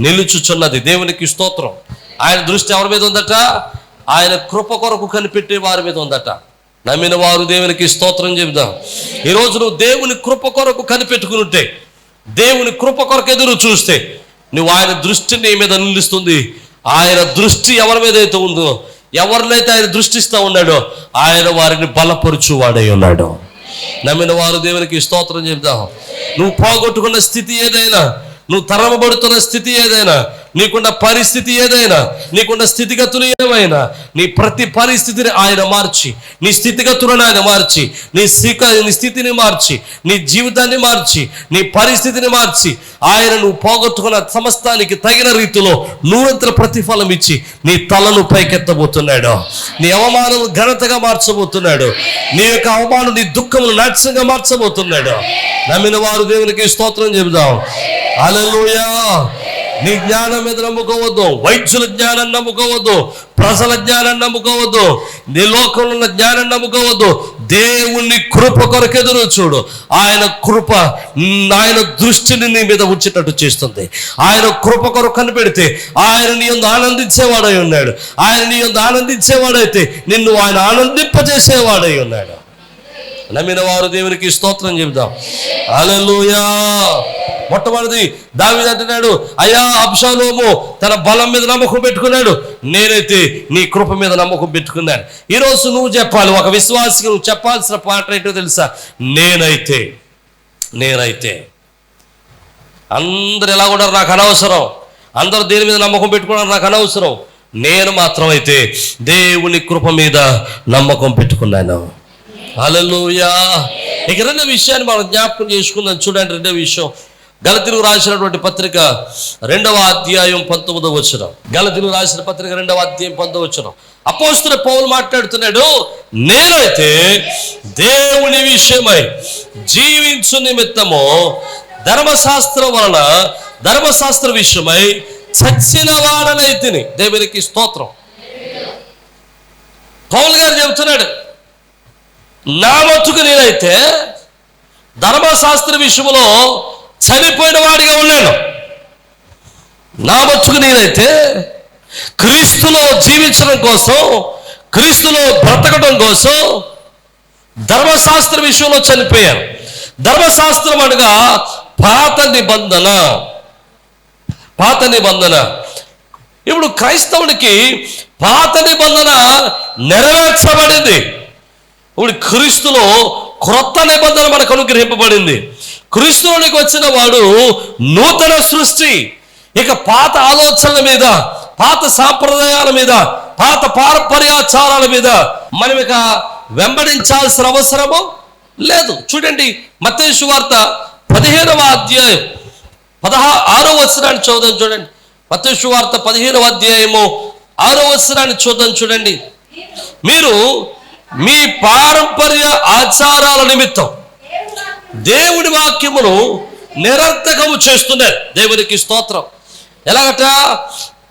నిలుచుచున్నది. దేవునికి స్తోత్రం. ఆయన దృష్టి ఎవరి మీద ఉందట? ఆయన కృప కొరకు కనిపెట్టే వారి మీద ఉందట. నమ్మిన వారు దేవునికి స్తోత్రం చెబుదాం. ఈరోజు నువ్వు దేవుని కృప కొరకు కనిపెట్టుకుని ఉంటే, దేవుని కృప కొరకు ఎదురు చూస్తే, నువ్వు ఆయన దృష్టి నీ మీద నిలుస్తుంది. ఆయన దృష్టి ఎవరి మీద అయితే ఉందో, ఎవరినైతే ఆయన దృష్టిస్తూ ఉన్నాడో, ఆయన వారిని బలపరుచువాడై ఉన్నాడు. నమ్మిన వారు దేవునికి స్తోత్రం చెబుదాం. నువ్వు పోగొట్టుకున్న స్థితి ఏదైనా, నువ్వు తరమబడుతున్న స్థితి ఏదైనా, నీకున్న పరిస్థితి ఏదైనా, నీకున్న స్థితిగతులు ఏమైనా, నీ ప్రతి పరిస్థితిని ఆయన మార్చి, నీ స్థితిగతులను ఆయన మార్చి, నీ స్థితిని మార్చి, నీ జీవితాన్ని మార్చి, నీ పరిస్థితిని మార్చి, ఆయన నువ్వు పోగొట్టుకున్న సమస్తానికి తగిన రీతిలో నూరంతర ప్రతిఫలం ఇచ్చి నీ తలను పైకెత్తబోతున్నాడు. నీ అవమానం ఘనతగా మార్చబోతున్నాడు. నీ యొక్క అవమానం, నీ దుఃఖములు నాట్యంగా మార్చబోతున్నాడు. నమ్మిన వారు దేవునికి స్తోత్రం చెబుదాం. హల్లెలూయా. నీ జ్ఞానం మీద నమ్ముకోవద్దు, వైద్యుల జ్ఞానం నమ్ముకోవద్దు, ప్రజల జ్ఞానం నమ్ముకోవద్దు, నీ లోకంలో ఉన్న జ్ఞానం నమ్ముకోవద్దు. దేవుని కృప కొరకు ఎదురు చూడు. ఆయన కృప, ఆయన దృష్టిని నీ మీద ఉంచేటట్టు చేస్తుంది. ఆయన కృప కొరకు కనిపెడితే ఆయన నీ యందు ఆనందించేవాడై ఉన్నాడు. ఆయన నీ యందు ఆనందించేవాడైతే నిన్ను ఆయన ఆనందింపజేసేవాడై ఉన్నాడు. నమ్మిన వారు దేవునికి స్తోత్రం చెబుదాం. హల్లెలూయా. మొట్టమొదటి దావీదు అంటున్నాడు, అయ్యా, అబ్షాలోము తన బలం మీద నమ్మకం పెట్టుకున్నాడు, నేనైతే నీ కృప మీద నమ్మకం పెట్టుకున్నాను. ఈరోజు నువ్వు చెప్పాలి, ఒక విశ్వాసికి నువ్వు చెప్పాల్సిన పాట ఏంటో తెలుసా? నేనైతే అందరు ఎలా కూడా నాకు అనవసరం, అందరూ దేని మీద నమ్మకం పెట్టుకోవడం నాకు అనవసరం, నేను మాత్రం అయితే దేవుని కృప మీద నమ్మకం పెట్టుకున్నాను. హల్లెలూయా. ఇక రెండో విషయాన్ని మనం జ్ఞాపకం చేసుకుందాం. చూడండి, రెండో విషయం, గలతీయులకు రాసినటువంటి పత్రిక 2వ అధ్యాయం 19వ వచనం. గలతీయులకు రాసిన పత్రిక 2వ అధ్యాయం 19వ వచనం. అపోస్తలుడు పౌలు మాట్లాడుతున్నాడు, నేనైతే దేవుని విషయమై జీవించు నిమిత్తము ధర్మశాస్త్రం వలన, ధర్మశాస్త్ర విషయమై చచ్చిన వాడనైతిని. దేవునికి స్తోత్రం. పౌలు గారు చెబుతున్నాడు, నా మట్టుకు నేనైతే ధర్మశాస్త్ర విషయంలో చనిపోయిన వాడిగా ఉన్నాను. నా మట్టుకు నేనైతే క్రీస్తులో జీవించడం కోసం, క్రీస్తులో బ్రతకడం కోసం ధర్మశాస్త్ర విషయంలో చనిపోయాను. ధర్మశాస్త్రం అనగా పాత నిబంధన. పాత నిబంధన. ఇప్పుడు క్రైస్తవుడికి పాత నిబంధన నెరవేర్చబడింది. ఇప్పుడు క్రీస్తులో క్రొత్త నిబంధన మనకు అనుగ్రహింపబడింది. క్రీస్తులోనికి వచ్చిన వాడు నూతన సృష్టి. ఇక పాత ఆలోచనల మీద, పాత సాంప్రదాయాల మీద, పాత పారంపర్యాచారాల మీద మనం ఇక వెంబడించాల్సిన అవసరము లేదు. చూడండి, మత్తయి సువార్త 15వ అధ్యాయం 6వ వచనాన్ని చూద్దాం. చూడండి, మత్తయి సువార్త 15వ అధ్యాయము 6వ వచనాన్ని చూద్దాం. చూడండి, మీరు మీ పారంపర్య ఆచారాల నిమిత్తం దేవుడి వాక్యమును నిరర్థకము చేస్తున్నారు. దేవునికి స్తోత్రం. ఎలాగట?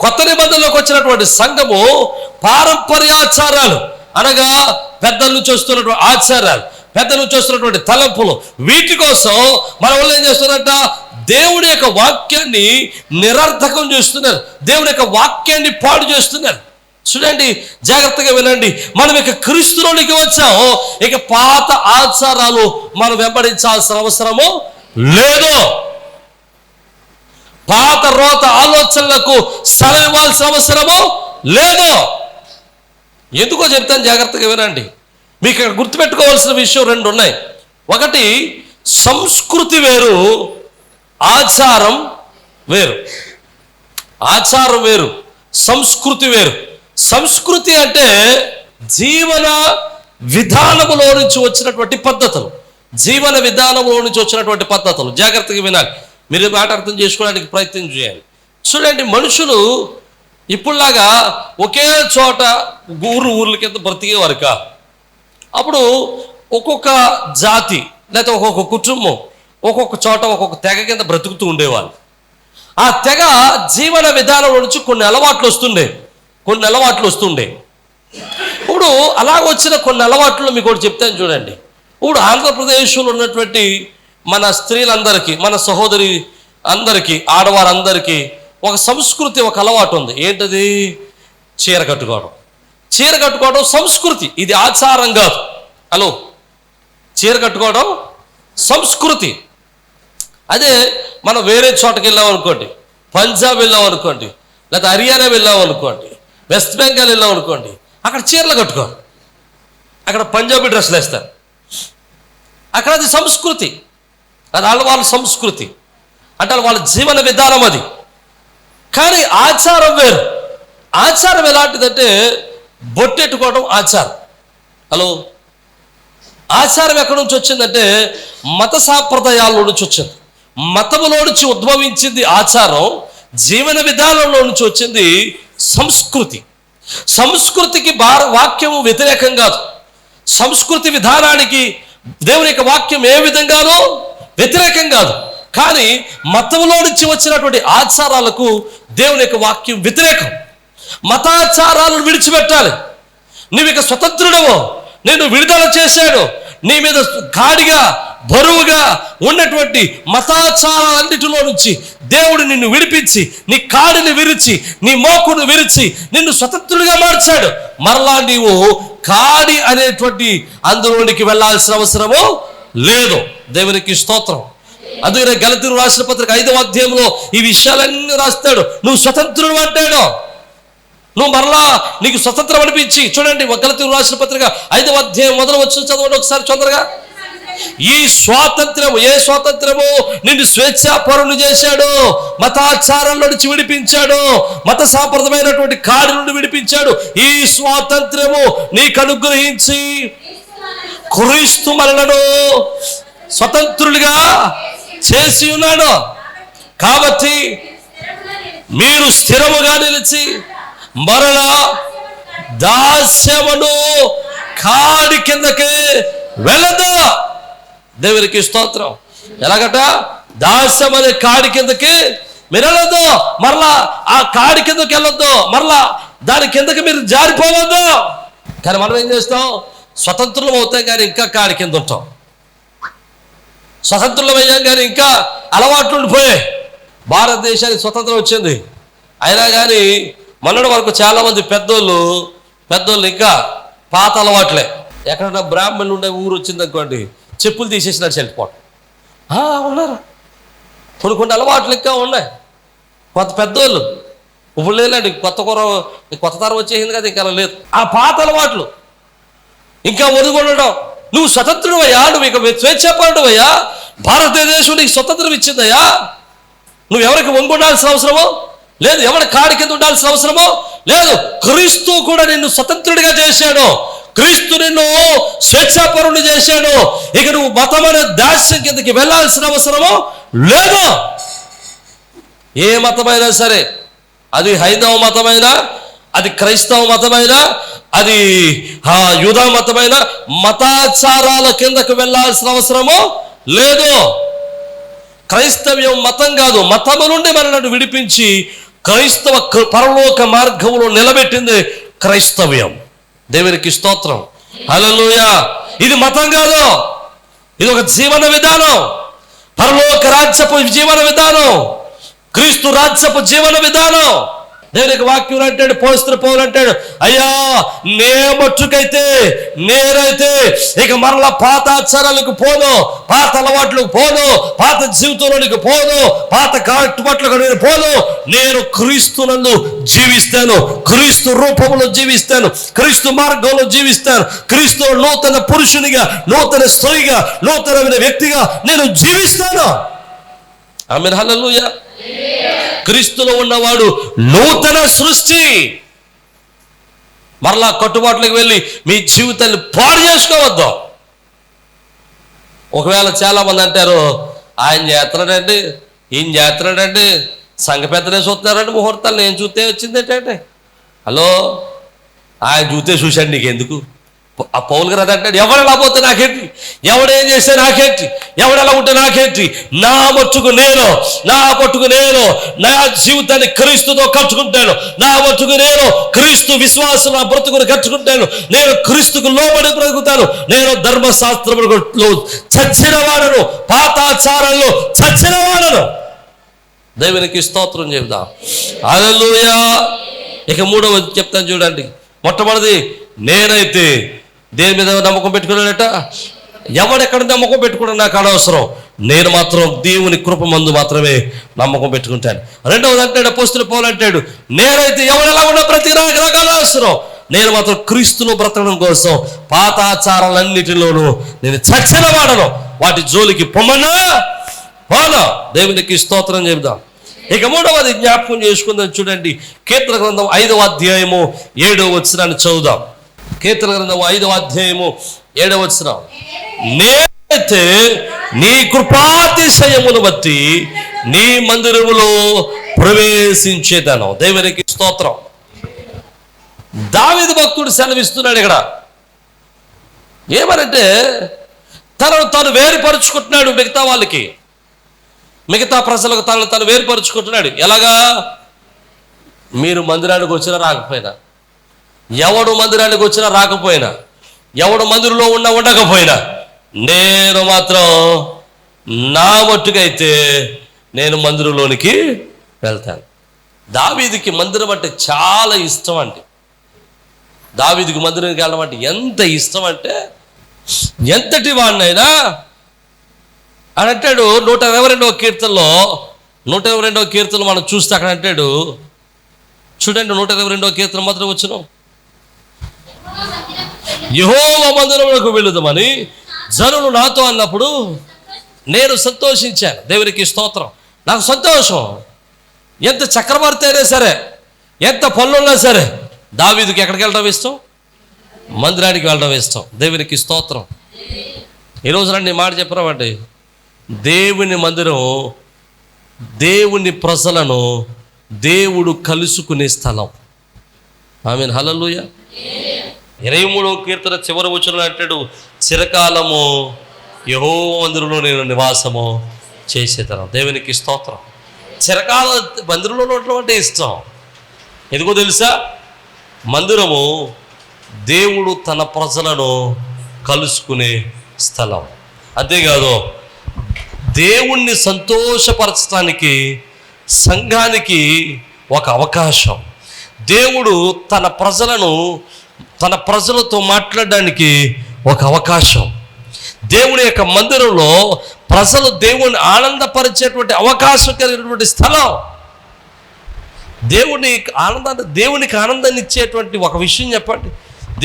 కొత్త నిబంధనలోకి వచ్చినటువంటి సంఘము పారంపర్యాచారాలు అనగా పెద్దల నుంచి వస్తున్నటువంటి ఆచారాలు, పెద్దల నుంచి వస్తున్నటువంటి తలంపులు, వీటి కోసం మన వాళ్ళు ఏం చేస్తున్నారంట? దేవుడి యొక్క వాక్యాన్ని నిరర్థకం చేస్తున్నారు. దేవుడి యొక్క వాక్యాన్ని పాడు చేస్తున్నారు. చూడండి, జాగ్రత్తగా వినండి. మనం ఇక క్రీస్తులోనికి వచ్చాము. ఇక పాత ఆచారాలు మనం వెంబడించాల్సిన అవసరము లేదు. పాత రోత ఆలోచనలకు స్థలం ఇవ్వాల్సిన అవసరము లేదు. ఎందుకో చెప్తాను, జాగ్రత్తగా వినండి. మీకు ఇక్కడ గుర్తుపెట్టుకోవాల్సిన విషయం 2 ఉన్నాయి. ఒకటి, సంస్కృతి వేరు, ఆచారం వేరు. ఆచారం వేరు, సంస్కృతి వేరు. సంస్కృతి అంటే జీవన విధానములో నుంచి వచ్చినటువంటి పద్ధతులు. జీవన విధానంలో నుంచి వచ్చినటువంటి పద్ధతులు. జాగ్రత్తగా వినాలి. మీరు మాట అర్థం చేసుకోవడానికి ప్రయత్నం చేయాలి. చూడండి, మనుషులు ఇప్పుడులాగా ఒకే చోట ఊర్ల కింద బ్రతికేవారు కాదు. అప్పుడు ఒక్కొక్క జాతి లేకపోతే ఒక్కొక్క కుటుంబం ఒక్కొక్క చోట ఒక్కొక్క తెగ కింద బ్రతుకుతూ ఉండేవాళ్ళు. ఆ తెగ జీవన విధానం నుంచి కొన్ని అలవాట్లు వస్తుండే. ఇప్పుడు అలాగ వచ్చిన కొన్ని అలవాట్లు మీకు ఒకటి చెప్తాను చూడండి. ఇప్పుడు ఆంధ్రప్రదేశ్లో ఉన్నటువంటి మన స్త్రీలందరికీ, మన సహోదరి అందరికీ, ఆడవారందరికీ ఒక సంస్కృతి, ఒక అలవాటు ఉంది. ఏంటది? చీర కట్టుకోవడం. చీర కట్టుకోవడం సంస్కృతి, ఇది ఆచారం కాదు. హలో, చీర కట్టుకోవడం సంస్కృతి. అదే మనం వేరే చోటకి వెళ్ళామనుకోండి, పంజాబ్ వెళ్ళామనుకోండి, లేదా హర్యానా వెళ్ళామనుకోండి, వెస్ట్ బెంగాల్ వెళ్ళామనుకోండి, అక్కడ చీరలు కట్టుకోరు, అక్కడ పంజాబీ డ్రెస్సులు వేస్తారు. అక్కడ అది సంస్కృతి, అది వాళ్ళ సంస్కృతి అంటే వాళ్ళ జీవన విధానం అది. కానీ ఆచారం వేరు. ఆచారం ఎలాంటిదంటే బొట్టెట్టుకోవడం ఆచారం. హలో, ఆచారం ఎక్కడి నుంచి వచ్చిందంటే మత సాంప్రదాయాల్లో నుంచి వచ్చింది. మతములో నుంచి ఉద్భవించింది ఆచారం. జీవన విధానంలో నుంచి వచ్చింది సంస్కృతి. సంస్కృతికి వాక్యము వ్యతిరేకం కాదు. సంస్కృతి విధానానికి దేవుని యొక్క వాక్యం ఏ విధంగానో వ్యతిరేకం కాదు. కానీ మతంలో నుంచి వచ్చినటువంటి ఆచారాలకు దేవుని యొక్క వాక్యం వ్యతిరేకం. మతాచారాలను విడిచిపెట్టాలి. నువ్వు ఇక స్వతంత్రుడవో, నేను విడుదల చేశాడు. నీ మీద గాడిగా బరువుగా ఉన్నటువంటి మతాచారాలన్నిటిలో నుంచి దేవుడు నిన్ను విడిపించి, నీ కాడిని విరిచి, నీ మోకును విరిచి నిన్ను స్వతంత్రుడిగా మార్చాడు. మరలా నీవు కాడి అనేటువంటి అందులోనికి వెళ్ళాల్సిన అవసరము లేదు. దేవునికి స్తోత్రం. అందుకనే గలతీయులకు రాసిన పత్రిక 5వ అధ్యాయంలో ఈ విషయాలన్నీ రాస్తాడు. నువ్వు స్వతంత్రుడు అంటాడు. నువ్వు మరలా నీకు స్వతంత్రం అనిపించి, చూడండి గలతీయులకు రాసిన పత్రిక 5వ అధ్యాయం మొదలు వచ్చి చదవండి ఒకసారి తొందరగా. ఈ స్వాతంత్రము, ఏ స్వాతంత్రము? నిన్ను స్వేచ్ఛాపరుని చేశాడు, మతాచారాల నుంచి విడిపించాడు, మత సాంప్రదాయమైనటువంటి కాడి నుండి విడిపించాడు. ఈ స్వాతంత్రము నీకు అనుగ్రహించి క్రీస్తు మనలను స్వతంత్రులుగా చేసి ఉన్నాడు. కాబట్టి మీరు స్థిరముగా నిలిచి మరలా దాస్యమును కాడి కిందకి వెళ్ళదు. దేవునికి స్తోత్రం. ఎలాగట? దాస్యం అనే కాడి కిందకి మీరు వెళ్ళొద్దు, మరలా ఆ కాడి కిందకి వెళ్ళొద్దు, మరలా దాని కిందకి మీరు జారిపోవద్దు. కానీ మనం ఏం చేస్తాం? స్వతంత్రులం అవుతాం కానీ ఇంకా కాడి కింద ఉంటాం. స్వతంత్రులం అయ్యాం కానీ ఇంకా అలవాట్లు ఉండిపోయాయి. భారతదేశానికి స్వతంత్రం వచ్చింది, అయినా కానీ మొన్నటి వరకు చాలామంది పెద్దోళ్ళు ఇంకా పాత అలవాట్లే. ఎక్కడన్నా బ్రాహ్మణులు ఉండే ఊరు వచ్చింది అనుకోండి, చెప్పులు తీసేసినట్టు వెళ్ళిపోవడం. ఉన్నారు కొన్ని అలవాట్లు ఇంకా ఉన్నాయి. కొత్త పెద్దోళ్ళు ఇప్పుడు లేదండి, కొత్త తరం వచ్చేసింది కదా, ఇంకా లేదు. ఆ పాత అలవాట్లు ఇంకా ఒదిగొనడం. నువ్వు స్వతంత్రుడు అయ్యా, నువ్వు ఇక స్వేచ్ఛాపరుడు అయ్యా, భారతదేశం నీకు స్వతంత్రం ఇచ్చిందయ్యా, నువ్వు ఎవరికి వంగుండాల్సిన అవసరమో లేదు, ఎవరి కాడి కింద ఉండాల్సిన అవసరమో లేదు. క్రీస్తు కూడా నిన్ను స్వతంత్రుడిగా చేశాడు, క్రీస్తు నిన్ను స్వేచ్ఛాపరుని చేశాడు. ఇక నువ్వు మతమైన దాస్యం కిందకి వెళ్ళాల్సిన అవసరమో లేదు. ఏ మతమైనా సరే, అది హైందవ మతమైనా, అది క్రైస్తవ మతమైనా, అది యూదా మతమైన మతాచారాల కిందకు వెళ్ళాల్సిన అవసరమో లేదు. క్రైస్తవ్యం మతం కాదు, మతము నుండి మనల్ని విడిపించి క్రైస్తవ పరలోక మార్గంలో నిలబెట్టింది క్రైస్తవ్యం. దేవునికి స్తోత్రం, హల్లెలూయా. ఇది మతం కాదు, ఇది ఒక జీవన విధానం, పరలోక రాజ్యపు జీవన విధానం, క్రీస్తు రాజ్యపు జీవన విధానం. దేవునికి వాక్యం అంటాడు, పోస్తున్న పౌలు అంటాడు, అయ్యా నేనైతే ఇక మరలా పాత ఆచారాలకు పోను, పాత అలవాట్లకు పోను, పాత జీవితంలోనికి పోను, పాత కట్టుబాట్లకు నేను పోను. నేను క్రీస్తునందు జీవిస్తాను, క్రీస్తు రూపంలో జీవిస్తాను, క్రీస్తు మార్గంలో జీవిస్తాను, క్రీస్తు నూతన పురుషునిగా, నూతన స్త్రీగా, నూతనమైన వ్యక్తిగా నేను జీవిస్తాను. ఆమేన్, హల్లెలూయా. క్రీస్తులో ఉన్నవాడు నూతన సృష్టి. మరలా కట్టుబాట్లకు వెళ్ళి మీ జీవితాన్ని పాడు చేసుకోవద్దు. ఒకవేళ చాలా మంది అంటారు, ఆయన చేస్తున్నాడండి, ఈయన చేస్తున్నాడండి, సంఘ పెద్దనే చూస్తున్నారండి, ముహూర్తాలు నేను చూస్తే వచ్చింది ఏంటంటే. హలో, ఆయన చూస్తే చూశాడు, నీకెందుకు? ఆ పౌలు గారు అది అంటాడు, ఎవరు ఎలా పోతే నాకేంటి, ఎవడేం చేస్తే నాకేంటి, ఎవడెలా ఉంటే నాకేంటి, నా మట్టుకు నేను నా జీవితాన్ని క్రీస్తుతో కట్టుకుంటాను, నా మట్టుకు నేను క్రీస్తు విశ్వాసం నా బ్రతుకుని కట్టుకుంటాను, నేను క్రీస్తుకు లోబడి బ్రతుకుతాను, నేను ధర్మశాస్త్రములో చచ్చిన వాడను, పాతాచారంలో చచ్చిన వాడను. దేవునికి స్తోత్రం చెబుదాం, హల్లెలూయా. ఇక మూడవది చెప్తాను చూడండి. మొట్టమొదటిది, నేనైతే దేని మీద నమ్మకం పెట్టుకున్నాడట, ఎవడెక్కడ నమ్మకం పెట్టుకున్నా నాకు అనవసరం, నేను మాత్రం దేవుని కృప మందు మాత్రమే నమ్మకం పెట్టుకుంటాను. రెండవది అంటాడు అపోస్తలుడు పౌలు అంటాడు, నేనైతే ఎవడెలా ఉన్నా ప్రతి నాకు అనవసరం, నేను మాత్రం క్రీస్తును బ్రతకడం కోసం పాత ఆచారాలన్నిటిలోనూ నేను చచ్చిన వాడను, వాటి జోలికి పొమ్మన్నా పోనా. దేవునికి స్తోత్రం చెబుదాం. ఇక మూడవది జ్ఞాపకం చేసుకుందాం చూడండి. కీర్తన గ్రంథం 5వ అధ్యాయము 7వ వచనాన్ని చదువుదాం. కీర్తన గ్రంథం 5వ అధ్యాయము 7వ వచనం, నేనైతే నీ కృపాతిశయమును బట్టి నీ మందిరములో ప్రవేశించేదను. దేవునికి స్తోత్రం. దావీదు భక్తుడు సెలవిస్తున్నాడు ఇక్కడ. ఏమనంటే తను వేరుపరుచుకుంటున్నాడు మిగతా వాళ్ళకి, మిగతా ప్రజలకు తను వేరుపరుచుకుంటున్నాడు. ఎలాగా? మీరు మందిరానికి వచ్చినా రాకపోయినా, ఎవడు మందిరానికి వచ్చినా రాకపోయినా, ఎవడు మందిరంలో ఉండకపోయినా, నేను మాత్రం నా మట్టుకైతే నేను మందిరంలోనికి వెళ్తాను. దావీదుకి మందిరం అంటే చాలా ఇష్టం అండి. దావీదుకి మందిరానికి వెళ్ళడం అంటే ఎంత ఇష్టం అంటే, ఎంతటి వాడినైనా అని అంటాడు. 122వ కీర్తనలో 122వ కీర్తనలో మనం చూస్తే అక్కడ అంటాడు చూడండి, 122వ కీర్తన మొదటి వచనం, యెహోవా మందిరమునకు వెళుదామని జనులు నాతో అన్నప్పుడు నేను సంతోషించాను. దేవునికి స్తోత్రం. నాకు సంతోషం. ఎంత చక్రవర్తి అయినా సరే, ఎంత పనులున్నా సరే, దావీదుకి ఎక్కడికి వెళ్ళడం ఇష్టం? మందిరానికి వెళ్ళడం ఇష్టం. దేవునికి స్తోత్రం. ఈరోజు రండి మాట చెప్పరామండి, దేవుని మందిరం దేవుని ప్రజలను దేవుడు కలుసుకునే స్థలం. ఆమేన్, హల్లెలూయా. 23వ కీర్తన చివరి వచనంలో అంటాడు, చిరకాలము యెహోవా మందిరంలో నేను నివాసము చేసేతనం. దేవునికి స్తోత్రం. చిరకాల మందిరంలో ఉండటం అంటే ఇష్టం. ఎందుకో తెలుసా? మందిరము దేవుడు తన ప్రజలను కలుసుకునే స్థలం. అంతేకాదు, దేవుణ్ణి సంతోషపరచడానికి సంఘానికి ఒక అవకాశం. దేవుడు తన ప్రజలతో మాట్లాడడానికి ఒక అవకాశం. దేవుని యొక్క మందిరంలో ప్రజలు దేవుని ఆనందపరిచేటువంటి అవకాశం కలిగినటువంటి స్థలం. దేవునికి ఆనందాన్ని ఇచ్చేటువంటి ఒక విషయం చెప్పండి.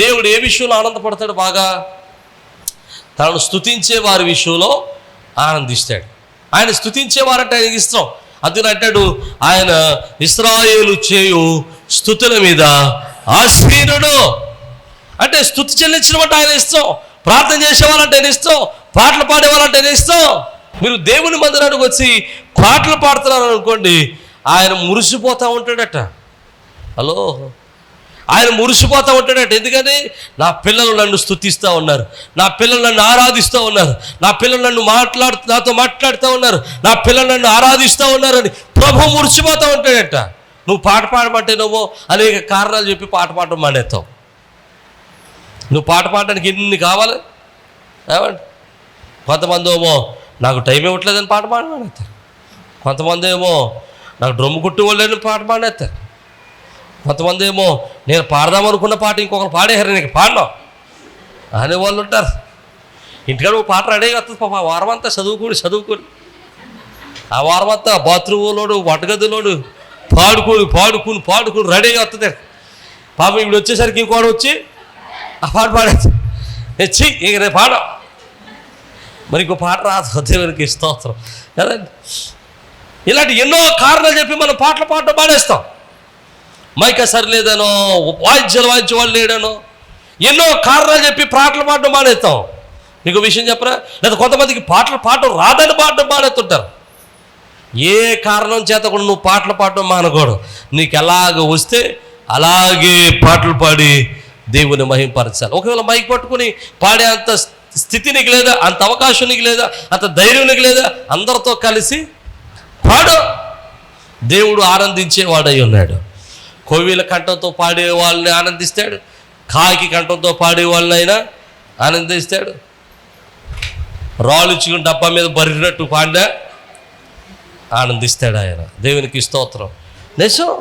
దేవుడు ఏ విషయంలో ఆనందపడతాడు? బాగా తనను స్తుతించే వారి విషయంలో ఆనందిస్తాడు. ఆయన స్తుతించేవారంటే ఆయనకి ఇష్టం. అందుకని అంటాడు, ఆయన ఇశ్రాయేలు చేయు స్తుతుల మీద ఆసీనుడు. అంటే స్తుతి చెల్లించడం అంటే ఆయన ఇష్టం, ప్రార్థన చేసేవాళ్ళంటే ఆయన ఇష్టం, పాటలు పాడేవాళ్ళంటే ఆయన ఇష్టం. మీరు దేవుని మందిరానికి వచ్చి పాటలు పాడుతున్నారు అనుకోండి, ఆయన మురిసిపోతూ ఉంటాడట. హలో, ఆయన మురిసిపోతూ ఉంటాడట. ఎందుకని? నా పిల్లలు నన్ను స్తుతిస్తూ ఉన్నారు, నా పిల్లలు నన్ను ఆరాధిస్తూ ఉన్నారు, నా పిల్లలు నాతో మాట్లాడుతూ ఉన్నారు, నా పిల్లలు నన్ను ఆరాధిస్తూ ఉన్నారని ప్రభు మురిసిపోతూ ఉంటాడట. నువ్వు పాట పాడమంటే నువ్వు అనేక కారణాలు చెప్పి పాట పాడడం మానేస్తావు. నువ్వు పాట పాడడానికి ఎన్ని కావాలి? ఏమండి, కొంతమంది ఏమో నాకు టైం ఇవ్వట్లేదని పాట మానేస్తారు, కొంతమంది ఏమో నాకు డ్రమ్ము కుట్టి వాళ్ళని పాట పాడేస్తారు, కొంతమంది ఏమో నేను పాడదామనుకున్న పాట ఇంకొకరు పాడేశారు, నీకు పాడడం అనే వాళ్ళు ఉంటారు. ఇంటికాడ ఒక పాట రెడీ వస్తుంది పాప, వారం అంతా చదువుకొని ఆ వారం అంతా బాత్రూంలోడు వంటగదిలోడు పాడుకుని రెడీగా వస్తుంది. పాపం ఇప్పుడు వచ్చేసరికి ఇంకోటి వచ్చి ఆ పాట పాడేది తెచ్చి ఇక రేపు పాడ, మరి ఇంకో పాట రాదు, దేవునికి స్తోత్రం కదండి. ఇలాంటి ఎన్నో కారణాలు చెప్పి మనం పాటలు పాడడం పాడేస్తాం. మైకా సరిలేదనో, వాయిద్యాలు వాయించేవాళ్ళు లేడనో, ఎన్నో కారణాలు చెప్పి పాటలు పాడడం మానేస్తాం. మీకు విషయం చెప్పరా? లేదా కొంతమందికి పాటలు పాడడం రాదని పాడడం మానేస్తుంటారు. ఏ కారణం చేత కూడా నువ్వు పాటలు పాడడం మానకూడదు. నీకు ఎలాగ వస్తే అలాగే పాటలు పాడి దేవుని మహింపరచాలి. ఒకవేళ మైక్ పట్టుకుని పాడే అంత స్థితి నీకు లేదా, అంత అవకాశం నీకు లేదా, అంత ధైర్యం నీకు లేదా, అందరితో కలిసి పాడు. దేవుడు ఆనందించేవాడై ఉన్నాడు. కోవిల కంఠంతో పాడే వాళ్ళని ఆనందిస్తాడు, కాకి కంఠంతో పాడే వాళ్ళని అయినా ఆనందిస్తాడు. రాళ్ళుచ్చుకుని డబ్బా మీద బరినట్టు పాడినా ఆనందిస్తాడు ఆయన. దేవునికి స్తోత్రం. నిజం,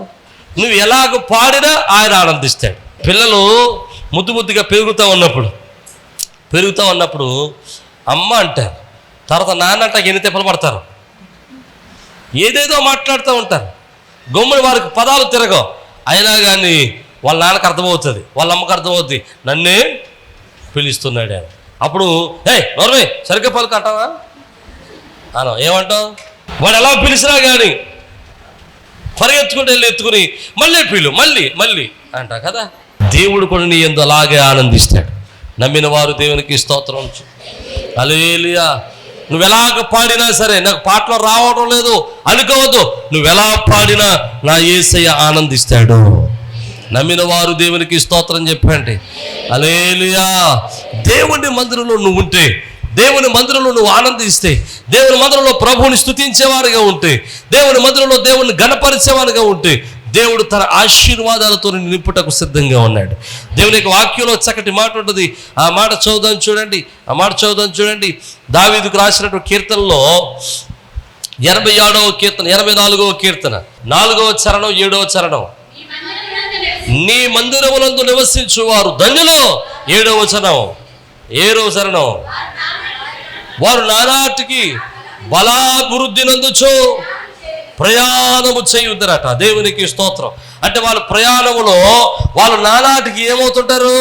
నువ్వు ఎలాగ పాడినా ఆయన ఆనందిస్తాడు. పిల్లలు ముద్దుగా పెరుగుతూ ఉన్నప్పుడు అమ్మ అంటారు, తర్వాత నాన్న అంటాక ఎన్ని తెప్పలు పడతారు, ఏదేదో మాట్లాడుతూ ఉంటారు. గమ్ముని వారికి పదాలు తిరగవు, అయినా కానీ వాళ్ళ నాన్నకు అర్థమవుతుంది, వాళ్ళ అమ్మకు అర్థమవుతుంది, నన్నే పిలుస్తున్నాడు ఆయన. అప్పుడు నోర్మే సరిగ్గా పలుకు అంటావా అన, ఏమంటావు? వాడు ఎలా పిలిచినా కానీ పరిగెత్తుకుంటే వెళ్ళి ఎత్తుకుని మళ్ళీ పిలు మళ్ళీ అంట కదా. దేవుడు కూడా నీ యందు అలాగే ఆనందిస్తాడు. నమ్మిన వారు దేవునికి స్తోత్రం. హల్లెలూయా. నువ్వు ఎలాగ పాడినా సరే, నాకు పాటలు రావడం లేదు అనుకోవద్దు. నువ్వు ఎలా పాడినా నా యేసయ్య ఆనందిస్తాడు. నమ్మిన వారు దేవునికి స్తోత్రం చెప్పండి. హల్లెలూయా. దేవుని మందిరంలో నువ్వు ఉంటే, దేవుని మందిరంలో నువ్వు ఆనందిస్తే, దేవుని మందిరంలో ప్రభువుని స్తుతించేవారుగా ఉంటే, దేవుని మందిరంలో దేవుని గణపరిచేవారుగా ఉంటే, దేవుడు తన ఆశీర్వాదాలతో నింపుటకు సిద్ధంగా ఉన్నాడు. దేవుని యొక్క వాక్యంలో చక్కటి మాట ఉంటుంది. ఆ మాట చదువుదాం చూడండి. దావీదుకు రాసినటువంటి కీర్తనలో 87వ కీర్తన, 84వ కీర్తన, 4వ చరణం, 7వ చరణం. నీ మందిరములందు నివసించువారు ధన్యులు. 7వ చరణం. వారు నానాటికి బలాభివృద్ధి నందుచు ప్రయాణము చేయుద్దరట. దేవునికి స్తోత్రం. అంటే వాళ్ళ ప్రయాణములో వాళ్ళు నానాటికి ఏమవుతుంటారు?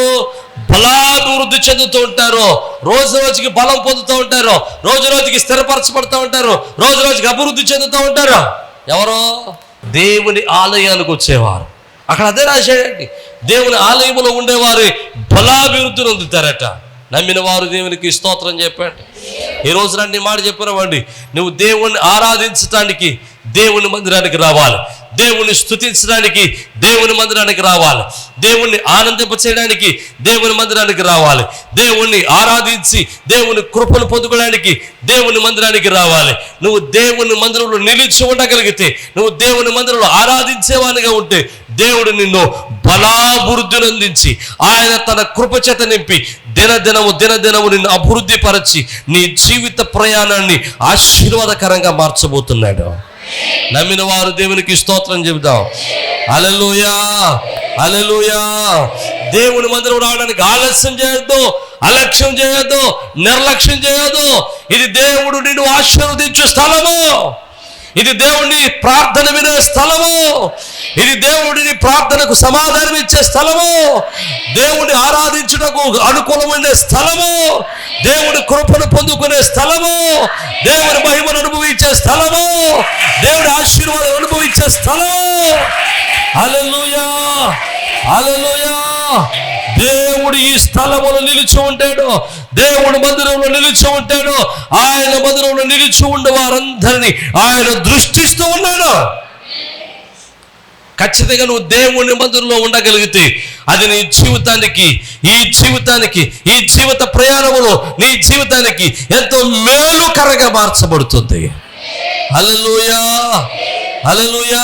బలాభివృద్ధి చెందుతూ ఉంటారు, రోజు రోజుకి బలం పొందుతూ ఉంటారు, రోజు రోజుకి స్థిరపరచబడుతూ ఉంటారు, రోజు రోజుకి అభివృద్ధి చెందుతూ ఉంటారు. ఎవరో? దేవుని ఆలయానికి వచ్చేవారు. అక్కడ అదే రాశాడండి, దేవుని ఆలయంలో ఉండేవారు బలాభివృద్ధి పొందుతారట. నమ్మిన వారు దేవునికి స్తోత్రం చెప్పండి. ఈ రోజు రండి మాట చెప్పినవ్వండి, నువ్వు దేవుణ్ణి ఆరాధించడానికి దేవుని మందిరానికి రావాలి, దేవుని స్తుతించడానికి దేవుని మందిరానికి రావాలి, దేవుణ్ణి ఆనందింపచేయడానికి దేవుని మందిరానికి రావాలి, దేవుణ్ణి ఆరాధించి దేవుని కృపను పొందుకోవడానికి దేవుని మందిరానికి రావాలి. నువ్వు దేవుని మందిరంలో నిలిచి ఉండగలిగితే, నువ్వు దేవుని మందిరంలో ఆరాధించేవానిగా ఉంటే, దేవుడు నిన్ను బలాభివృద్ధిని అందించి ఆయన తన కృపచేత నింపి దినదినము నిన్ను అభివృద్ధి పరచి నీ జీవిత ప్రయాణాన్ని ఆశీర్వాదకరంగా మార్చబోతున్నాడు. నమ్మిన వారు దేవునికి స్తోత్రం చెబుదాం. హల్లెలూయా, హల్లెలూయా. దేవుని మందిరం రావడానికి ఆలస్యం చేయొద్దు, అలక్ష్యం చేయొద్దు, నిర్లక్ష్యం చేయొద్దు. ఇది దేవుడు నిన్ను ఆశీర్వదించే స్థలము. ఇది దేవుని ప్రార్థన వినే స్థలము. ఇది దేవుడిని ప్రార్థనకు సమాధానం ఇచ్చే స్థలము. దేవుని ఆరాధించుటకు అనుకూలమైన స్థలము. దేవుని కృపను పొందుకునే స్థలము. దేవుని మహిమను అనుభవించే స్థలము. దేవుని ఆశీర్వాదం అనుభవించే స్థలము. హల్లెలూయా, హల్లెలూయా. దేవుడు ఈ స్థలములో నిలిచి ఉంటాడు. దేవుడు మందిరంలో నిలిచి ఉంటాడు. ఆయన మందిరంలో నిలిచి ఉండే వారందరినీ ఆయన దృష్టిస్తూ ఉన్నాడు. ఖచ్చితంగా నువ్వు దేవుని మందిరంలో ఉండగలిగితే అది నీ జీవితానికి, ఈ జీవిత ప్రయాణములో నీ జీవితానికి ఎంతో మేలుకరంగా మార్చబడుతుంది. హల్లెలూయా, హల్లెలూయా.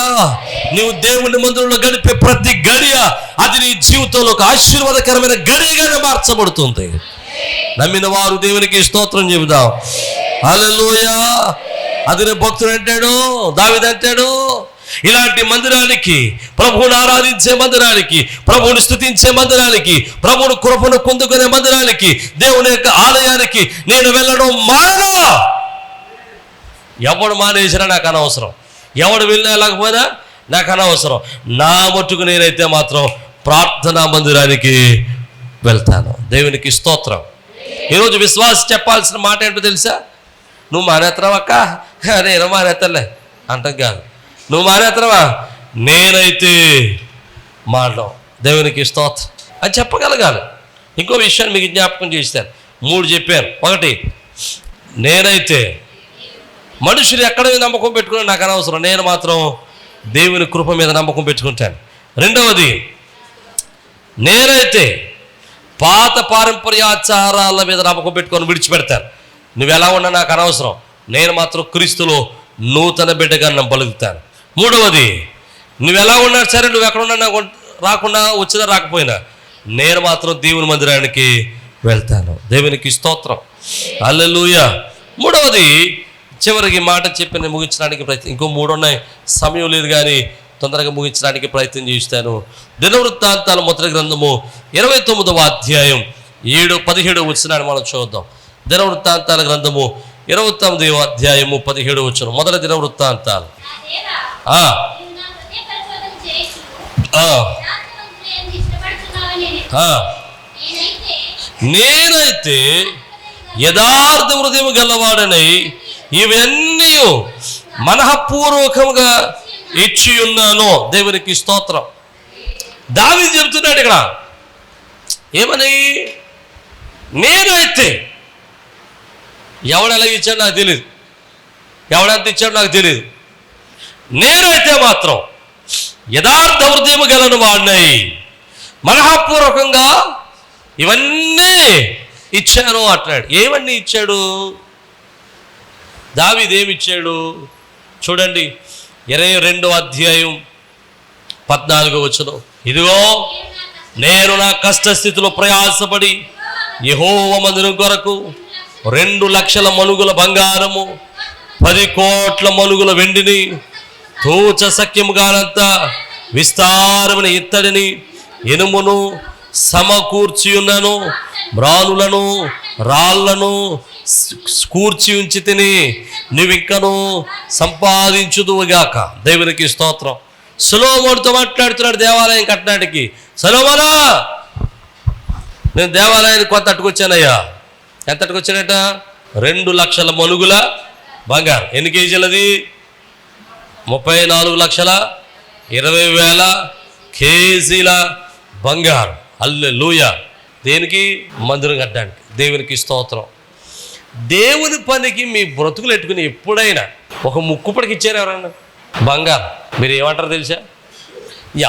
నీవు దేవుని మందిరంలో గడిపే ప్రతి గడియ అది నీ జీవితంలో ఒక ఆశీర్వాదకరమైన గడియగానే మార్చబడుతుంది. నమ్మిన వారు దేవునికి స్తోత్రం చెబుదాం. హల్లెలూయా. అదే భక్తుడు అంటాడు, దావీదు అంటాడు, ఇలాంటి మందిరానికి, ప్రభువుని ఆరాధించే మందిరానికి, ప్రభువుని స్తుతించే మందిరానికి, ప్రభువుని కృపను పొందుకునే మందిరానికి, దేవుని యొక్క ఆలయానికి నేను వెళ్ళడం మానను. ఎవడు మానేసినా నాకు అనవసరం, ఎవడు వెళ్ళినా లేకపోయినా నాకు అనవసరం. నా మట్టుకు నేనైతే మాత్రం ప్రార్థనా మందిరానికి వెళ్తాను. దేవునికి స్తోత్రం. ఈరోజు విశ్వాసం చెప్పాల్సిన మాట ఏంటో తెలుసా? నువ్వు మానేత్తరావక్క, నేను మానేత్తలే అంటాం కాదు. నువ్వు మానేత్తరావా, నేనైతే మానడం. దేవునికి స్తోత్రం అని చెప్పగలగాలి. ఇంకో విషయాన్ని మీకు జ్ఞాపకం చేస్తాను. 3 చెప్పాను. 1, నేనైతే మనుషులు ఎక్కడ నమ్మకం పెట్టుకున్నా నాకు అనవసరం, నేను మాత్రం దేవుని కృప మీద నమ్మకం పెట్టుకుంటాను. 2వది, నేనైతే పాత పారంపర్యాచారాల మీద నమ్మకం పెట్టుకొని విడిచిపెడతాను. నువ్వు ఎలా ఉన్నా నాకు అనవసరం, నేను మాత్రం క్రీస్తులో నూతన బిడ్డగా నన్ను పలుకుతాను. 3వది, నువ్వు ఎలా ఉన్నా సరే, నువ్వు ఎక్కడ ఉన్నా నాకు రాకుండా వచ్చినా రాకపోయినా నేను మాత్రం దేవుని మందిరానికి వెళ్తాను. దేవునికి స్తోత్రం. హల్లెలూయా. 3వది, చివరికి మాట చెప్పి నేను ముగించడానికి ప్రయత్నం, ఇంకో 3 ఉన్నాయి, సమయం లేదు కానీ తొందరగా ముగించడానికి ప్రయత్నం చేస్తాను. దినవృత్తాంతాల మొదటి గ్రంథము 29వ అధ్యాయం 7-17 వచనాన్ని మనం చూద్దాం. దినవృత్తాంతాల గ్రంథము 29వ అధ్యాయము 17 వచనం. మొదటి దినవృత్తాంతాలు. నేనైతే యథార్థ హృదయం గలవాడనై ఇవన్నీ మనఃపూర్వకంగా ఇచ్చి ఉన్నాను. దేవునికి స్తోత్రం. దావీదు చెబుతున్నాడు ఇక్కడ ఏమని, నేనైతే, ఎవడు ఎలా ఇచ్చాడు నాకు తెలియదు, ఎవడంత ఇచ్చాడు నాకు తెలియదు, నేనైతే మాత్రం యథార్థ హృదయం గలను వాడినై మనఃపూర్వకంగా ఇవన్నీ ఇచ్చాను అంటున్నాడు. ఏమన్నీ ఇచ్చాడు దావీదు? ఏమిచ్చాడు చూడండి. 22వ అధ్యాయం 14వ వచనం. ఇదిగో నేను నా కష్టస్థితిలో ప్రయాసపడి యెహోవా మందిరం కొరకు 2 లక్షల మణుగుల బంగారము, 10 కోట్ల మణుగుల వెండిని, తూచ సఖ్యముగానంత విస్తారమైన ఇత్తడిని, ఇనుమును సమకూర్చి ఉన్నాను, మ్రానులను రాళ్లను కూర్చి ఉంచి తిని నువ్వింకను సంపాదించుదువుగాక. దేవునికి స్తోత్రం. సొలొమోనుతో మాట్లాడుతున్నాడు దేవాలయం కట్టడానికి. సొలొమోనా, నేను దేవాలయానికి కొంత అట్టుకొచ్చానయ్యా. ఎంత అట్టుకొచ్చానట? 2 లక్షల మణుగుల బంగారం. ఎన్ని కేజీలది? 34,20,000 కేజీల బంగారం. హల్లెలూయా. దేనికి? మందిరం కట్టడానికి. దేవునికి స్తోత్రం. దేవుని పనికి మీ బ్రతుకులు ఎట్టుకుని ఎప్పుడైనా ఒక ముక్కుపడికి ఇచ్చారు ఎవరన్నా బంగారం? మీరు ఏమంటారు తెలుసా?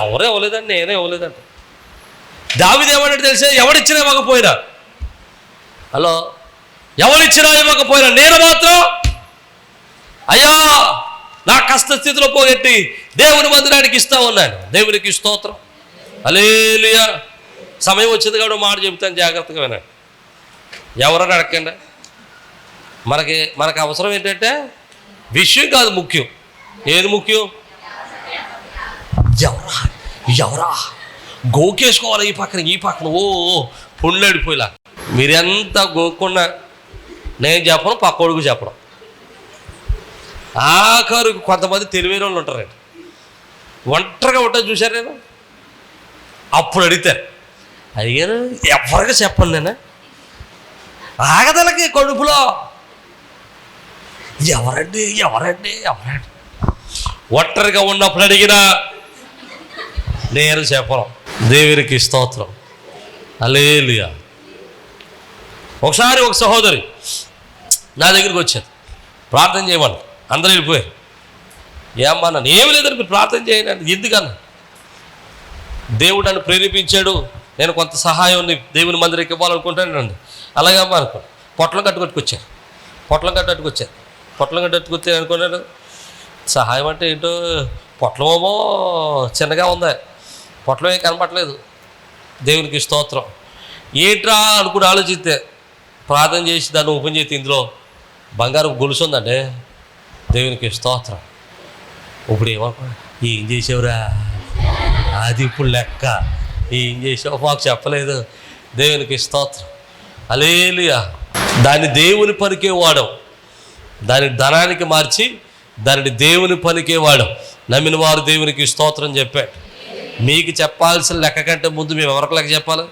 ఎవరు ఇవ్వలేదండి, నేనే ఇవ్వలేదండి. దావీదు ఏమంటాడు తెలుసా? ఎవడిచ్చినా ఇవ్వకపోయినా, హలో, ఎవరిచ్చినా ఇవ్వకపోయినా నేను మాత్రం అయ్యా నా కష్టస్థితిలో పోగొట్టి దేవుని మందిరానికి ఇస్తా ఉన్నాను. దేవునికి స్తోత్రం. హల్లెలూయా. సమయం వచ్చింది కాబట్టి మాట చెబుతాను, జాగ్రత్తగా వినండి. ఎవరన్నా అడగండి. మనకి అవసరం ఏంటంటే విషయం కాదు ముఖ్యం, ఏది ముఖ్యం? ఎవరా ఎవరా గోకేసుకోవాలి ఈ పక్కన ఓ పుండ్లడిపోయిలా. మీరెంత గోక్కున్నా నేను చెప్పను, పక్కోడుకు చెప్పడం. ఆఖరు కొంతమంది తెలివైన వాళ్ళు ఉంటారండి, ఒంటరిగా ఉంటుంది చూశారు. నేను అప్పుడు అడుగుతారు, అడిగారు ఎవరికి చెప్పను నేను, ఆగదలకి కడుపులో ఎవరండి ఒంటరిగా ఉన్నప్పుడు అడిగినా నేను చెప్పను. దేవునికి స్తోత్రం, హల్లెలూయా. ఒకసారి ఒక సహోదరి నా దగ్గరికి వచ్చేది, ప్రార్థన చేయమని. అందరూ వెళ్ళిపోయారు. ఏమ్మా నన్ను, ఏమి లేదని మీరు ప్రార్థన చేయండి. ఎందుకన్నా? దేవుడు నన్ను ప్రేరేపించాడు, నేను కొంత సహాయం దేవుని మందిరికి ఇవ్వాలనుకుంటానండి. అలాగే అమ్మా అనుకో. పొట్లం కట్టుకొచ్చారు. పొట్లం కట్టుకొచ్చి అనుకున్నాను, సహాయం అంటే ఏంటో, పొట్లమేమో చిన్నగా ఉంది, పొట్లం ఏం కనపట్లేదు. దేవునికి స్తోత్రం. ఏంట్రా అనుకుని ఆలోచిస్తే ప్రార్థన చేసి దాన్ని ఓపెన్ చేస్తే ఇందులో బంగారు గొలుసు ఉందండి. దేవునికి స్తోత్రం. ఇప్పుడు ఏం చేసావురా, అది ఇప్పుడు లెక్క. ఏం చేసావు మాకు చెప్పలేదు. దేవునికి స్తోత్రం, హల్లెలూయా. దాన్ని దేవుని పనికే వాడం, దాని ధనానికి మార్చి దానిని దేవుని పనికే వాడం. నమ్మిన వారు దేవునికి స్తోత్రం చెప్పాడు. మీకు చెప్పాల్సిన లెక్క కంటే ముందు మేము ఎవరికి లెక్క చెప్పాలి?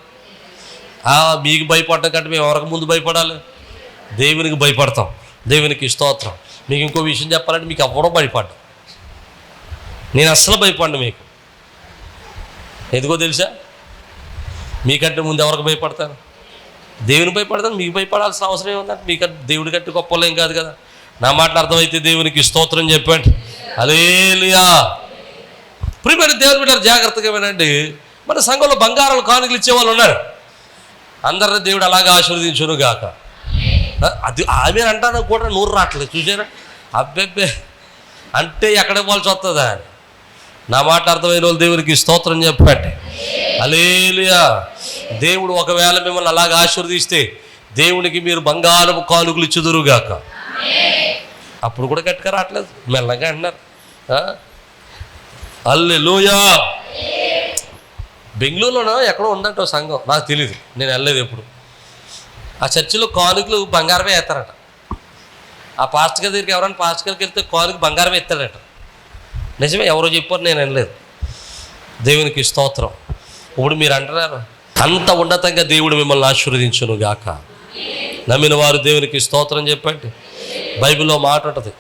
మీకు భయపడటం కంటే మేము ఎవరికి ముందు భయపడాలి? దేవునికి భయపడతాం. దేవునికి స్తోత్రం. మీకు ఇంకో విషయం చెప్పాలంటే, మీకు ఎవరో భయపడ్డా, నేను అస్సలు భయపడ్డా మీకు. ఎందుకో తెలుసా? మీకంటే ముందు ఎవరికి భయపడతాను? దేవుని భయపడతాను. మీకు భయపడాల్సిన అవసరం ఏముందంటే, మీకంటే దేవుడి కంటే గొప్పలేం కాదు కదా. నా మాటలు అర్థమైతే దేవునికి స్తోత్రం చెప్పండి, హల్లెలూయా. ప్రియమైన దేవుని బిడ్డలారా, జాగ్రత్తగా వినండి. మన సంఘంలో బంగారాలు కానుకలు ఇచ్చేవాళ్ళు ఉన్నారు. అందరిని దేవుడు అలాగే ఆశీర్వదించును గాక. అది ఆమె అంటాను కూడా నూరు రావట్లేదు, చూసారా? అబ్బెబ్బే అంటే ఎక్కడ ఇవ్వాల్సి వస్తుందా అని. నా మాట అర్థమైన వాళ్ళు దేవునికి స్తోత్రం చెప్పండి, హల్లెలూయా. దేవుడు ఒకవేళ మిమ్మల్ని అలాగే ఆశీర్వదిస్తే దేవునికి మీరు బంగారపు కానుకలు ఇచ్చుదురుగాక. అప్పుడు కూడా గట్టిగా రావట్లేదు, మెల్లగా అంటున్నారు. హల్లెలూయా. బెంగళూరులోనో ఎక్కడో ఉందంట సంఘం, నాకు తెలియదు, నేను వెళ్ళలేదు ఎప్పుడు. ఆ చర్చిలో కానుకలు బంగారమే వేస్తారట. ఆ పాస్టర్ గారి దగ్గరికి ఎవరైనా పాస్టర్ గారికి వెళ్తే కానుక బంగారమే ఎత్తాడట. నిజమే, ఎవరో చెప్పారు, నేను వెళ్ళలేదు. దేవునికి స్తోత్రం. ఇప్పుడు మీరు అంటున్నారు, అంత ఉన్నతంగా దేవుడు మిమ్మల్ని ఆశీర్వదించును గాక. నమ్మిన వారు దేవునికి స్తోత్రం చెప్పండి. బైబిల్లో మాట ఉంటుంది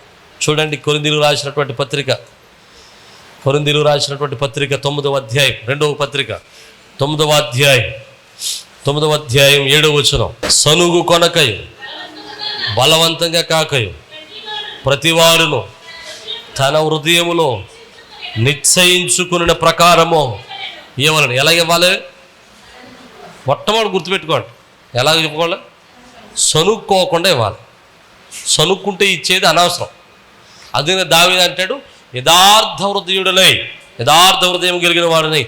చూడండి, కొరింథీయులకు రాసినటువంటి పత్రిక 9వ అధ్యాయం 2వ పత్రిక 9వ అధ్యాయం 7వ వచనం. సనుగు కొనకయు బలవంతంగా కాకయు ప్రతివాడును తన హృదయములో నిశ్చయించుకున్న ప్రకారము ఇవ్వాలని. ఎలా ఇవ్వాలి? మొట్టమొదటి గుర్తుపెట్టుకోండి, ఎలా ఇవ్వాలి? సనుక్కోకుండా ఇవ్వాలి. సనుక్కుంటే ఇచ్చేది అనవసరం. అదే దావీదు అంటాడు, యథార్థ హృదయం కలిగిన వాడిని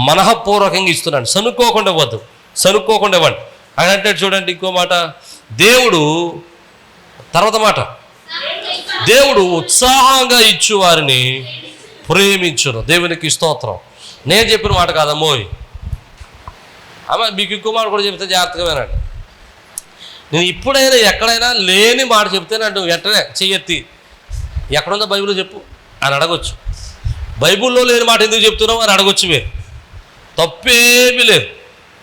మనఃపూర్వకంగా ఇస్తున్నాడు. సనుక్కోకుండా ఇవ్వద్దు, సనుక్కోకుండా ఇవ్వండి అని అంటాడు. చూడండి ఇంకో మాట, దేవుడు తర్వాత మాట, దేవుడు ఉత్సాహంగా ఇచ్చు వారిని ప్రేమించును. దేవునికి స్తోత్రం. నేను చెప్పిన మాట కాదమ్మోయ్ అమ్మ, మీకు ఇంకో మాట కూడా చెప్తే జాగ్రత్తగా వినండి. నేను ఇప్పుడైనా ఎక్కడైనా లేని మాట చెప్తే నన్ను వెంటనే చెయ్యెత్తి ఎక్కడుందో బైబిల్లో చెప్పు అని అడగొచ్చు. బైబిల్లో లేని మాట ఎందుకు చెప్తున్నావు అని అడగొచ్చు. మీరు తప్పేమీ లేదు.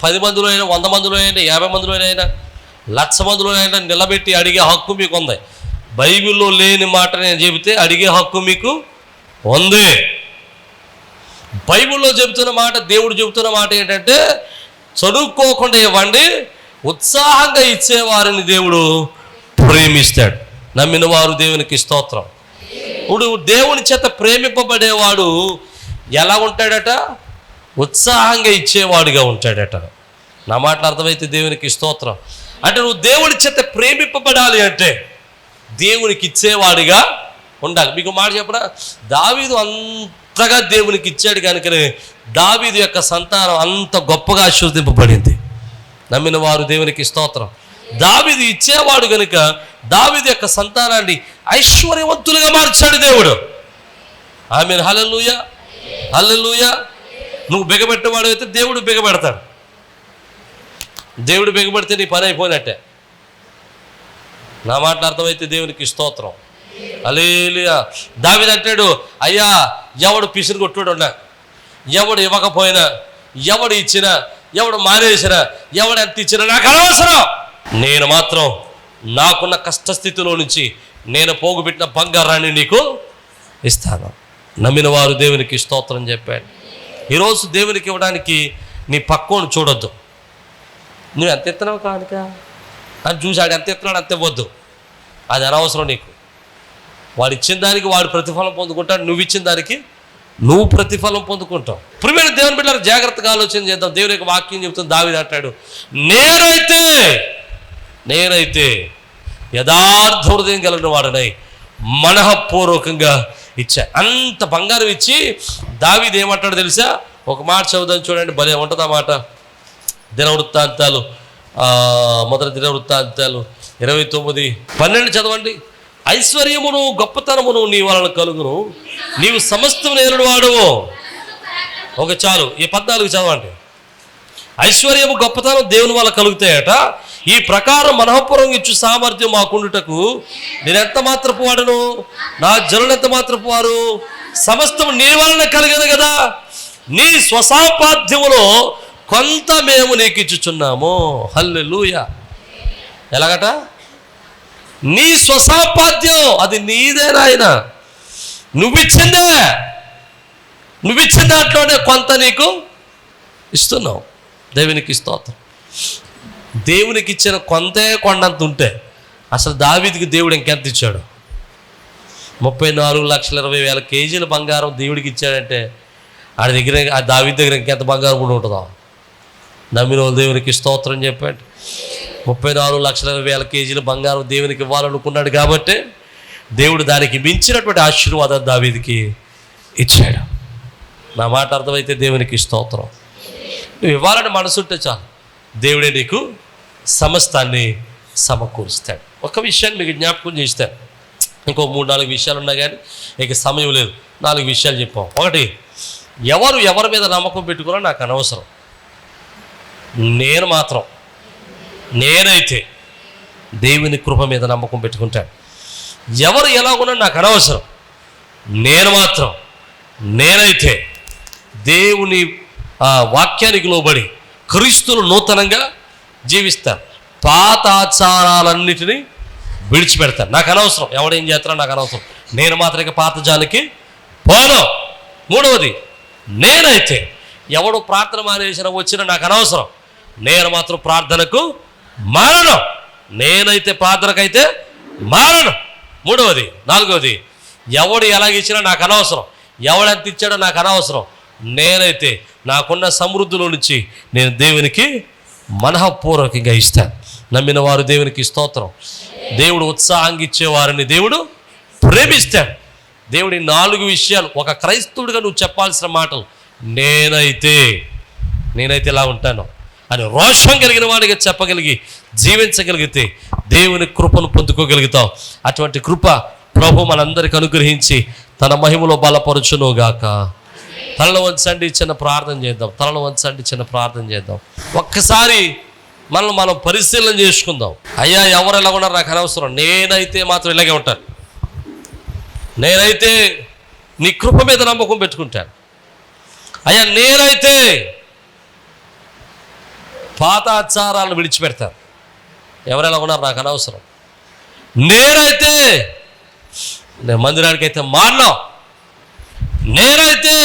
10 మందిలో అయినా, 100 మందిలో అయినా, 50 మందిలో అయినా, 1,00,000 మందిలో అయినా నిలబెట్టి అడిగే హక్కు మీకు ఉంది. బైబిల్లో లేని మాట నేను చెబితే అడిగే హక్కు మీకు ఉంది. బైబిల్లో చెబుతున్న మాట, దేవుడు చెబుతున్న మాట ఏంటంటే, చదువుకోకుండా ఇవ్వండి, ఉత్సాహంగా ఇచ్చేవారిని దేవుడు ప్రేమిస్తాడు. నమ్మిన వారు దేవునికి స్తోత్రం. ఇప్పుడు దేవుని చేత ప్రేమింపబడేవాడు ఎలా ఉంటాడట? ఉత్సాహంగా ఇచ్చేవాడుగా ఉంటాడట. నా మాటలు అర్థమైతే దేవునికి స్తోత్రం. అంటే నువ్వు దేవుని చేత ప్రేమింపబడాలి అంటే దేవునికి ఇచ్చేవాడిగా ఉండాలి. మీకు మాట చెప్పనా, దావీదు అంతగా దేవునికి ఇచ్చాడు కనుకనే దావీదు యొక్క సంతానం అంత గొప్పగా ఆశీర్వదింపబడింది. నమ్మిన వారు దేవునికి స్తోత్రం. దావీదు ఇచ్చేవాడు కనుక దావీదు యొక్క సంతానాన్ని ఐశ్వర్యవంతులుగా మార్చాడు దేవుడు. ఆమేన్. హల్లెలూయా, హల్లెలూయా. నువ్వు బిగబెట్టేవాడు అయితే దేవుడు బిగబెడతాడు. దేవుడు బిగబెడితే నీ పని అయిపోయినట్టే. నా మాట అర్థమైతే దేవునికి స్తోత్రం. హల్లెలూయా. దావీదు అంటాడు, అయ్యా ఎవడు పిసిరు కొట్టుడు ఉన్నా, ఎవడు ఇవ్వకపోయినా, ఎవడు ఇచ్చినా, ఎవడు మానేసినా, ఎవడు ఎంత ఇచ్చినా నాకు అనవసరం. నేను మాత్రం నాకున్న కష్టస్థితిలో నుంచి నేను పోగుపెట్టిన బంగారాన్ని నీకు ఇస్తాను. నమ్మిన వారు దేవునికి స్తోత్రం చెప్పాడు. ఈరోజు దేవునికి ఇవ్వడానికి నీ పక్కోను చూడొద్దు. నువ్వు ఎంత ఎత్తున్నావు కానుక అని చూసి ఆడు ఎంత ఎత్తున్నాడు అంత ఇవ్వద్దు. అది అనవసరం నీకు. వాడు ఇచ్చిన దానికి వాడు ప్రతిఫలం పొందుకుంటాడు, నువ్వు ఇచ్చిన దానికి నువ్వు ప్రతిఫలం పొందుకుంటావు. ప్రియమైన దేవుని బిడ్డలారా, జాగ్రత్తగా ఆలోచన చేద్దాం. దేవుని యొక్క వాక్యం చెబుతుంది, దావీదు అంటాడు, నేనైతే యథార్థ హృదయం కలిగిన వాడనై మనఃపూర్వకంగా ఇచ్చా. అంత బంగారం ఇచ్చి దావీదు ఏమంటాడు తెలుసా? ఒక మాట చదువుదాం చూడండి, భలే ఉంటుంది ఆ మాట. దినవృత్తాంతాలు, మొదటి దినవృత్తాంతాలు 29:12 చదవండి. ఐశ్వర్యమును గొప్పతనమును నీ వలన కలుగును, నీవు సమస్తం నేరుడు వాడువు. ఒక చాలు, ఈ 14 చదవండి. ఐశ్వర్యము గొప్పతనం దేవుని వల్ల కలుగుతాయట. ఈ ప్రకారం మనఃపూర్వకం ఇచ్చు సామర్థ్యం మాకుండుటకు నేనెంత మాత్రపు వాడును, నా జనులెంత మాత్రపు వారు, సమస్తం నీ వలన కలిగదు కదా. నీ స్వసాపాద్యములో కొంత మేము నీకు ఇచ్చుచున్నాము. హల్లెలూయా. ఎలాగట? నీ స్వసాపాద్యం, అది నీదే నాయన, నువ్విచ్చిన దాంట్లోనే కొంత నీకు ఇస్తున్నావు. దేవునికి స్తోత్రం. దేవునికి ఇచ్చిన కొంతే కొండంత ఉంటే అసలు దావీదుకి దేవుడు ఇంకెంత ఇచ్చాడు? 34,20,000 కేజీల బంగారం దేవుడికి ఇచ్చాడంటే ఆడి దగ్గర, ఆ దావీదు దగ్గర ఇంకెంత బంగారం కూడా ఉంటుందో. నమ్మిన వాళ్ళు దేవునికి స్తోత్రం చెప్పండి. 34,20,000 కేజీల బంగారం దేవునికి ఇవ్వాలనుకున్నాడు కాబట్టి దేవుడు దానికి మించినటువంటి ఆశీర్వాదం దావీదుకి ఇచ్చాడు. నా మాట అర్థమైతే దేవునికి స్తోత్రం. నువ్వు ఇవ్వాలని మనసుంటే చాలు, దేవుడే నీకు సమస్తాన్ని సమకూరుస్తాడు. ఒక విషయాన్ని మీకు జ్ఞాపకం చేస్తాను. ఇంకో 3-4 విషయాలు ఉన్నాయి కానీ ఇక సమయం లేదు. 4 విషయాలు చెప్పాం. ఒకటి, ఎవరి మీద నమ్మకం పెట్టుకున్నా నాకు అనవసరం. నేనైతే దేవుని కృప మీద నమ్మకం పెట్టుకుంటాను. ఎవరు ఎలాగున్నా నాకు అనవసరం. నేనైతే దేవుని వాక్యానికి లోబడి క్రీస్తును నూతనంగా జీవిస్తాను. పాత ఆచారాలన్నిటినీ విడిచిపెడతాను. నాకు అనవసరం ఎవడేం చేస్తారో నాకు అనవసరం. నేను మాత్రం ఇక పాత జాలికి పోను. మూడవది, నేనైతే ఎవడు ప్రార్థన మానేసిన వచ్చినా నాకు అనవసరం. నేను మాత్రం ప్రార్థనకు మారను. నేనైతే ప్రార్థనకైతే మారను. మూడవది. నాలుగవది, ఎవడు ఎలాగిచ్చినా నాకు అనవసరం. ఎవడెంత ఇచ్చాడో నాకు అనవసరం. నేనైతే నాకున్న సమృద్ధిలో నుంచి నేను దేవునికి మనఃపూర్వకంగా ఇస్తాను. నమ్మిన వారు దేవునికి స్తోత్రం. దేవుడు ఉత్సాహంగా ఇచ్చేవారిని దేవుడు ప్రేమిస్తాడు. దేవుడి 4 విషయాలు ఒక క్రైస్తవుడిగా నువ్వు చెప్పాల్సిన మాటలు. నేనైతే ఇలా ఉంటాను అని రోషం కలిగిన వాడిగా చెప్పగలిగి జీవించగలిగితే దేవుని కృపను పొందుకోగలుగుతావు. అటువంటి కృప ప్రభు మనందరికి అనుగ్రహించి తన మహిమలో బలపరచునుగాక. తలలో వంచండి, చిన్న ప్రార్థన చేద్దాం. ఒక్కసారి మనం పరిశీలన చేసుకుందాం. అయ్యా, ఎవరు ఎలా ఉన్నారు నాకు అనవసరం. నేనైతే మాత్రం ఇలాగే ఉంటాను. నేనైతే నీ కృప మీద నమ్మకం పెట్టుకుంటాను. అయ్యా, నేనైతే పాత ఆచారాలను విడిచిపెడతాను. ఎవరెలా ఉన్నారు నాకు అనవసరం. నేనైతే మందిరానికి అయితే మారినా. నేనైతే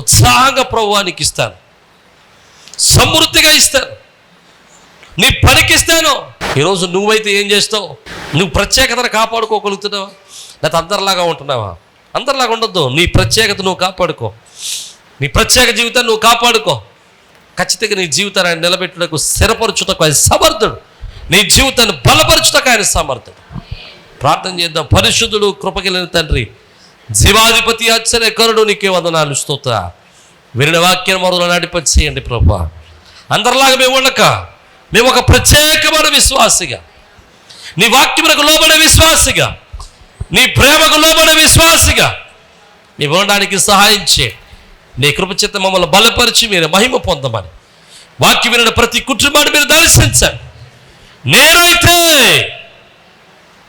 ఉత్సాహంగా ప్రభువానికి ఇస్తాను, సమృద్ధిగా ఇస్తాను, నీ పనికి ఇస్తాను. ఈరోజు నువ్వైతే ఏం చేస్తావు? నువ్వు ప్రత్యేకతను కాపాడుకోగలుగుతున్నావా? లేకపోతే అందరిలాగా ఉంటున్నావా? అందరిలాగా ఉండొద్దు. నీ ప్రత్యేకత నువ్వు కాపాడుకో. నీ ప్రత్యేక జీవితాన్ని నువ్వు కాపాడుకో. ఖచ్చితంగా నీ జీవితాన్ని ఆయన నిలబెట్టుటకు, స్థిరపరచుటకు ఆయన సమర్థుడు. నీ జీవితాన్ని బలపరచుటకు ఆయన సమర్థుడు. ప్రార్థన చేద్దాం. పరిశుద్ధుడు, కృపగలిగిన తండ్రి, జీవాధిపతి, ఆశ్చర్యకరుడు, నీకే వందనాలు, స్తోత్ర. వినిన వాక్యం మరొక నడిపి చేయండి ప్రభా. అందరిలాగా మేము ఉండక, మేము ఒక ప్రత్యేకమైన విశ్వాసిగా, నీ వాక్యమునకు లోబడే విశ్వాసిగా, నీ ప్రేమకు లోబడే విశ్వాసిగా మేము ఉండడానికి సహాయం చేయి. నీ కృపచేత మమ్మల్ని బలపరిచి మీరు మహిమ పొందమని వాక్యం విన్న ప్రతి కుటుంబాన్ని మీరు దర్శించండి. నేనైతే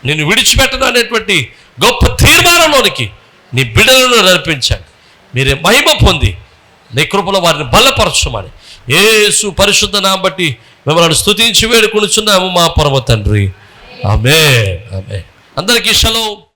నిన్ను విడిచిపెట్టను అనేటువంటి గొప్ప తీర్మానంలోనికి నీ బిడ్డలను నడిపించండి. మీరే మహిమ పొంది నీ కృపలో వారిని బలపరచమని యేసు పరిశుద్ధ నామమును బట్టి మిమ్మల్ని స్తుతించి వేడుకొనుచున్నాము మా పరమ తండ్రి. ఆమేన్. ఆమేన్. అందరికీ షలోమ్.